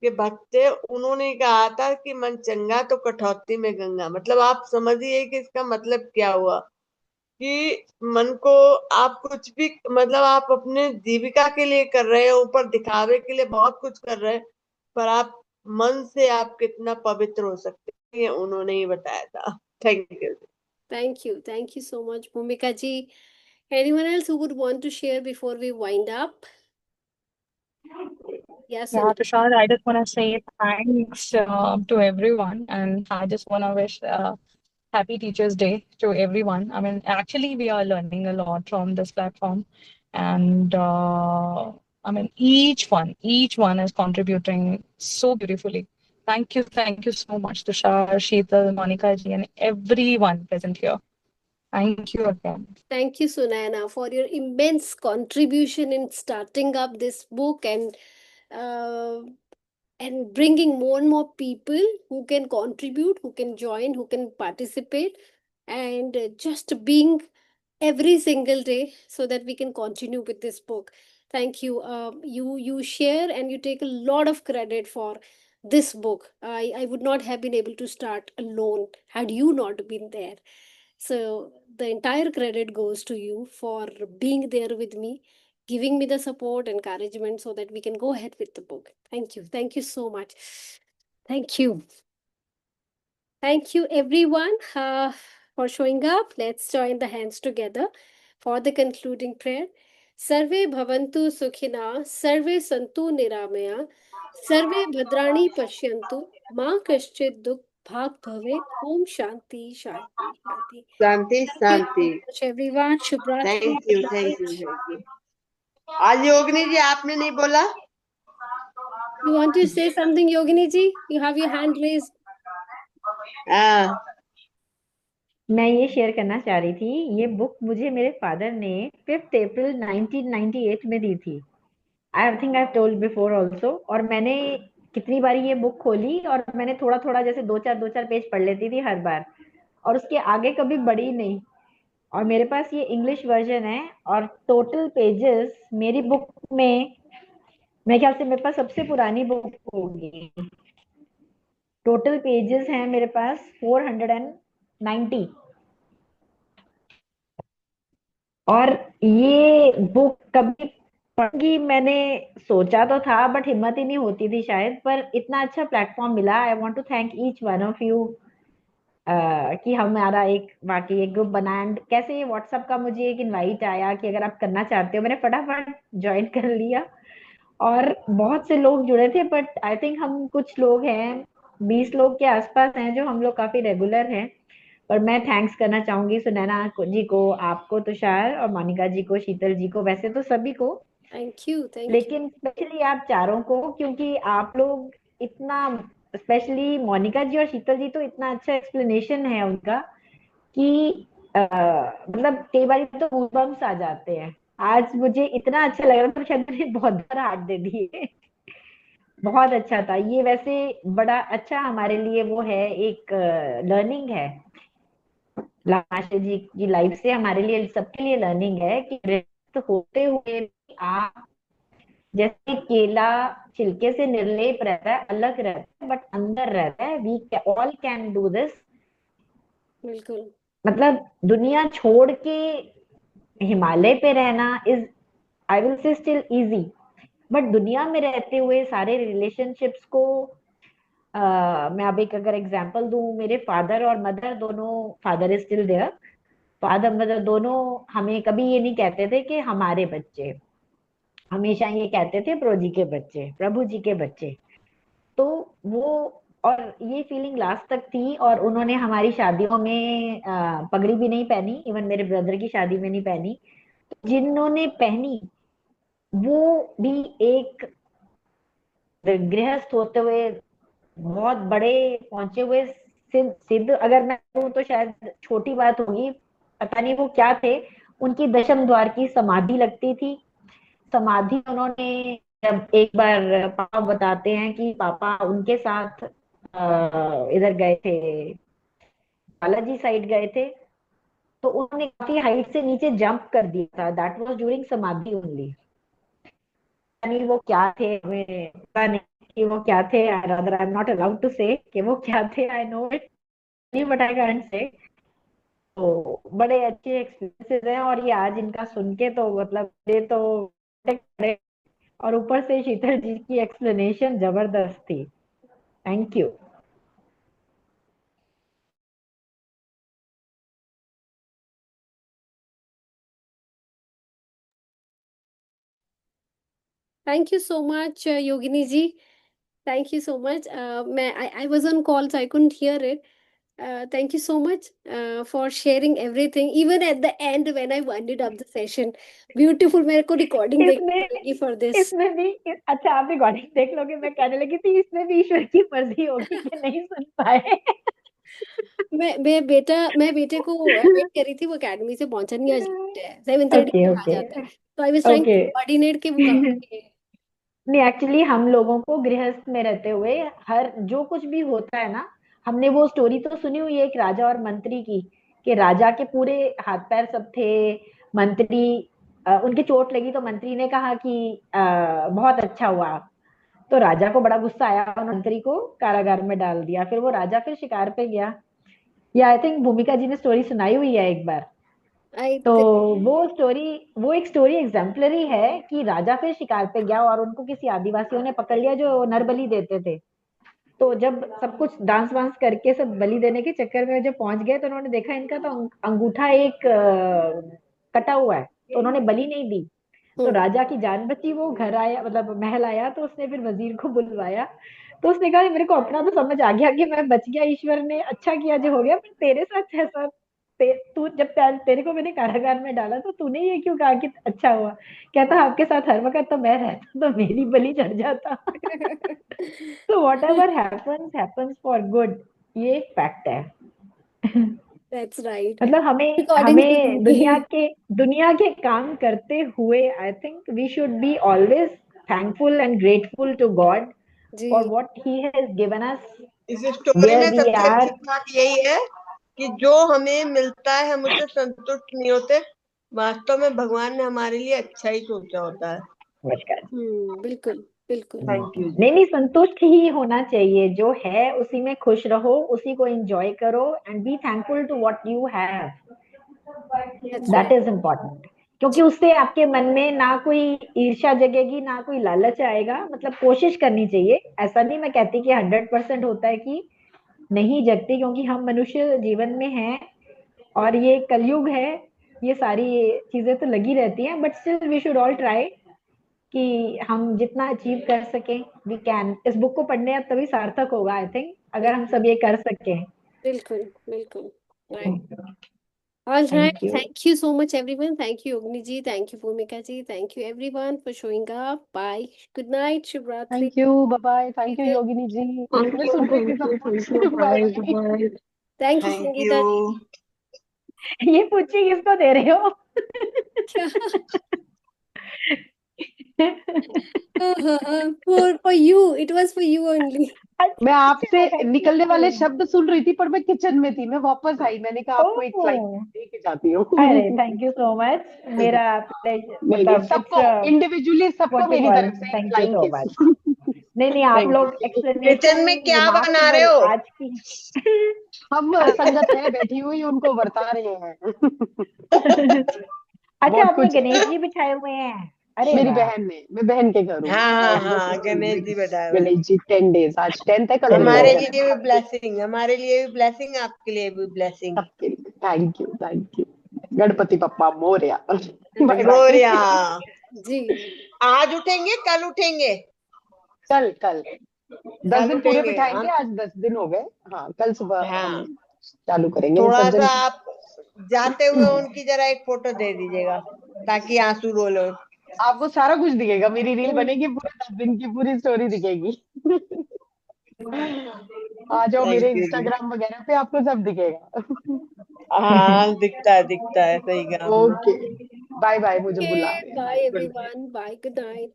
के भक्त थे. उन्होंने कहा था कि मन चंगा तो कठौती में गंगा. मतलब आप समझिए कि इसका मतलब क्या हुआ कि मन को आप कुछ भी, मतलब आप अपने जीविका के लिए कर रहे हो, ऊपर दिखावे के लिए बहुत कुछ कर रहे हैं, पर आप मन से आप कितना पवित्र हो सकते हैं, ये उन्होंने ही बताया था. Thank you. Thank you so much, Bhumika ji. Anyone else who would want to share before we wind up? Yes, Yeah, Tushar, I just want to say thanks to everyone, and I just want to wish Happy Teachers' Day to everyone. I mean, actually, we are learning a lot from this platform, and I mean, each one is contributing so beautifully. Thank you so much, Tushar, Sheetal, Monica ji, and everyone present here. Thank you again. Thank you, Sunayana, for your immense contribution in starting up this book uh, and bringing more and more people who can contribute, who can join, who can participate, and just being every single day so that we can continue with this book. Thank you. You share and you take a lot of credit for this book. I would not have been able to start alone had you not been there. So the entire credit goes to you for being there with me, giving me the support, encouragement so that we can go ahead with the book. Thank you. Thank you so much. Thank you. Thank you, everyone, for showing up. Let's join the hands together for the concluding prayer. Sarve bhavantu sukhina, sarve santu niramaya, sarve bhadrani pashyantu, ma kaschid dukh bhag bhave. Om Shanti, Shanti, Shanti. Shanti Thank you Shanti. so much, everyone. Shubhratri. Thank you. Good thank you. night. Thank you. आज योगिनी जी आपने नहीं बोला. You want to say something, Yogini ji? You have your hand raised. हाँ. मैं ये share करना चाह रही थी. ये बुक मुझे मेरे फादर ने 5 अप्रैल 1998 में दी थी. I think I told before also. और मैंने कितनी बारी ये बुक खोली और मैंने थोड़ा थोड़ा जैसे दो चार पेज पढ़ लेती थी हर बार, और उसके आगे कभी बढ़ी नहीं. और मेरे पास ये इंग्लिश वर्जन है और टोटल पेजेस मेरी बुक में, मेरे ख्याल से मेरे पास सबसे पुरानी बुक होगी. टोटल पेजेस हैं मेरे पास 490. और ये बुक कभी पढ़ूंगी मैंने सोचा तो था, बट हिम्मत ही नहीं होती थी शायद. पर इतना अच्छा प्लेटफॉर्म मिला. I want to thank each one of you कि हमारा एक वाकई एक ग्रुप बना. एंड कैसे ये व्हाट्सएप का मुझे एक इनवाइट आया कि अगर आप करना चाहते हो, मैंने फटाफट ज्वाइन कर लिया. और बहुत से लोग जुड़े थे, बट आई थिंक हम कुछ लोग हैं, 20 लोग के आसपास हैं जो हम लोग काफी रेगुलर हैं. पर मैं थैंक्स करना चाहूंगी सुनैना जी को, आपको तुषार, और मोनिका जी को, शीतल जी को, वैसे तो सभी को. Thank you, thank you. लेकिन स्पेशली आप चारों को, क्योंकि आप लोग इतना, स्पेशली मोनिका जी और शीतल जी, तो इतना अच्छा एक्सप्लेनेशन है उनका कि मतलब कई बार तो गूज़बम्प्स आ जाते हैं। आज मुझे इतना अच्छा लग रहा था, शायद मैंने बहुत बार हाथ दे दिए। बहुत अच्छा था ये, वैसे बड़ा अच्छा हमारे लिए वो है, एक लर्निंग है। लामाशा जी की लाइफ से हमारे लिए, सबके लिए लर्निंग है कि गृहस्थ होते हुए भी आप, जैसे केला छिलके से निर्लेप रहता है, अलग रहता है, बट अंदर रहता है, we all can do this. बिल्कुल। मतलब दुनिया छोड़ के हिमालय पे रहना is, I will say, still easy, but दुनिया में रहते हुए सारे रिलेशनशिप्स को मैं अब एक अगर एग्जांपल दूं, मेरे फादर और मदर दोनों, father is still there, father mother दोनों हमें कभी ये नहीं कहते थे कि हमारे बच्चे, हमेशा ये कहते थे प्रभु जी के बच्चे, प्रभु जी के बच्चे। तो वो, और ये फीलिंग लास्ट तक थी, और उन्होंने हमारी शादियों में पगड़ी भी नहीं पहनी, इवन मेरे ब्रदर की शादी में नहीं पहनी। जिन्होंने पहनी वो भी एक गृहस्थ होते हुए बहुत बड़े पहुंचे हुए सिद्ध, अगर मैं कहूं तो शायद छोटी बात होगी, पता नहीं वो क्या थे। उनकी दशम द्वार की समाधि लगती थी। समाधि उन्होंने, जब एक बार पापा बताते हैं कि पापा उनके साथ इधर गए थे, बालाजी साइड गए थे, तो उन्होंने काफी हाइट से नीचे जंप कर दिया था, दैट वाज ड्यूरिंग समाधि ओनली। नहीं वो क्या थे, हमें पता नहीं कि वो क्या थे, I am not allowed to say कि वो क्या थे, आई नो इट नहीं, बट आई कांट से। तो बड़े अच्छे एक्सपीरियंसेस हैं, और ये आज इनका सुन के तो मतलब ये तो, और ऊपर से शीतल जी की एक्सप्लेनेशन जबरदस्त थी। Thank you. Thank you so much Yogini ji, thank you so much. मैं I was on call so I couldn't hear it. Thank you so much for sharing everything, even at the end when I winded up the session. Beautiful, मेरे को recording देखनी इसमें पड़ेगी for this. इसमें भी, अच्छा आप रिकॉर्डिंग देख लोगे, मैं कहने लगी थी इसमें भी ईश्वर की मर्जी होगी कि नहीं सुन पाए। मैं बेटे को वेट कर रही थी, वो एकेडमी से पहुंचा नहीं, आज लेट है, 7:30 ओके तक आ ओके जाता है, तो I was trying to okay. Coordinate कि वो कब आए। नहीं, एक्चुअली हम लोगों को गृहस्थ में रहते हुए हर जो कुछ भी होता है ना, हमने वो स्टोरी तो सुनी हुई है एक राजा और मंत्री की, कि राजा के पूरे हाथ पैर सब थे, मंत्री उनके चोट लगी तो मंत्री ने कहा कि बहुत अच्छा हुआ, तो राजा को बड़ा गुस्सा आया और मंत्री को कारागार में डाल दिया। फिर वो राजा फिर शिकार पे गया, या आई थिंक भूमिका जी ने स्टोरी सुनाई हुई है एक बार। आई तो वो एक स्टोरी एग्जाम्पलरी है कि राजा फिर शिकार पे गया और उनको किसी आदिवासियों ने पकड़ लिया जो नरबली देते थे। तो जब सब कुछ डांस वांस करके सब बलि देने के चक्कर में जब पहुंच गए, तो उन्होंने देखा इनका तो अंगूठा एक कटा हुआ है, तो उन्होंने बलि नहीं दी। तो राजा की जान बची, वो घर आया, मतलब महल आया, तो उसने फिर वजीर को बुलवाया। तो उसने कहा मेरे को अपना तो समझ आ गया कि मैं बच गया, ईश्वर ने अच्छा किया जो हो गया, पर तेरे साथ ऐसा, तू जब तेरे को मैंने कारागार में डाला तो तूने ये क्यों कहा कि अच्छा हुआ? कहता आपके साथ हर वक्त तो मैं रहता तो मेरी बलि चढ़ जाता। तो what ever happens for good, ये फैक्ट है। दैट्स राइट, मतलब हमें रिकॉर्डिंग हमें सुनूंगी। दुनिया के काम करते हुए I think we should be always thankful and grateful to God ji for what he has given us, इस स्टोरी वेयर में वी सबसे आर। अच्छी बात यही है कि जो हमें मिलता है हम उससे संतुष्ट नहीं होते, वास्तव में भगवान ने हमारे लिए अच्छा ही सोचा होता है। नमस्कार। बिल्कुल बिल्कुल। Thank you. नहीं नहीं, संतुष्ट ही होना चाहिए, जो है उसी में खुश रहो, उसी को एंजॉय करो, and be thankful to what you have, that's that right. Is important. क्योंकि उससे आपके मन में ना कोई ईर्ष्या जगेगी, ना कोई लालच आएगा। मतलब कोशिश करनी चाहिए, ऐसा नहीं मैं कहती कि 100% होता है कि नहीं जगती, क्योंकि हम मनुष्य जीवन में हैं और ये कलयुग है, ये सारी चीजें तो लगी रहती हैं, but still we should all try कि हम जितना अचीव कर सकें वी कैन। इस बुक को पढ़ने अब तभी सार्थक होगा आई थिंक, अगर हम सब ये कर सकें। बिल्कुल बिल्कुल right. All right. Thank you. Thank you so much, everyone. Thank you, Ogni ji. Thank you, Bhumika ji. Thank you, everyone, for showing up. Bye. Good night. Shubhratri. Thank you. Bye bye. Thank you, Yogini जी. मैं सुन रही थी सब कुछ. Bye bye. Thank you, thank Sangeeta you. ji. ये पूछिए किसको दे रहे हो? क्या? For you. It was for you only. मैं आपसे Thank निकलने वाले you. शब्द सुन रही थी पर मैं किचन में थी. मैं वापस आई. मैंने कहा आपको एक स्लाइड ओह, दे के जाती हूँ. अरे थैंक यू सो मच. मेरा नहीं नहीं, मतलब सबको इंडिविजुअली सबको व्हाट यू मेरी कॉल, तरफ से एक थैंक यू फ्लाइंग सो किस. मच. नहीं आप थैंक लोग यू. एक्सप्लेनेशन किचन में क्या बना रहे रिमार्केबल हो? आज की. हम संगत है बैठी हुई उनको बरता रहे हैं. अच्छा, बहुत आपने कुछ गणेश है. जी बिठाए हुए हैं? अरे मेरी वाह. बहन ने. मैं बहन के घर हूँ. हाँ हाँ बस हाँ, गणेश जी बताए हुए. गणेश जी 10 डेज. आज 10th है. कल हमारे विसर्जन लिए भी ब्लेसिंग, हमारे लिए भी ब्लेसिंग, आपके लिए भी ब्लेसिंग. सबके लिए. Thank you. Thank you. Ganpati Bappa Morya. Bye bye. Morya. जी. आज उठेंगे, कल उठेंगे? कल 10 कल दिन पूरे उठेंगे बिठाएंगे. हम. आज 10 दिन हो गए. हाँ, कल सुबह हम हाँ, चालू करेंगे थोड़ा विसर्जन. सा आप जाते हुए उनकी जरा एक फोटो दे दीजिएगा ताकि आंसू रोल हो. आपको सारा कुछ दिखेगा. मेरी रील बनेगी. पूरे 10 दिन की पूरी स्टोरी दिखेगी. आ जाओ मेरे थैंक यू जी. इंस्टाग्राम वगैरह पे. आपको सब दिखेगा. हाँ, दिखता है सही कहा आपने. ओके. Bye bye. मुझे बुला Okay. रहे हैं. Bye, bye. Good night. everyone. Bye. Good night.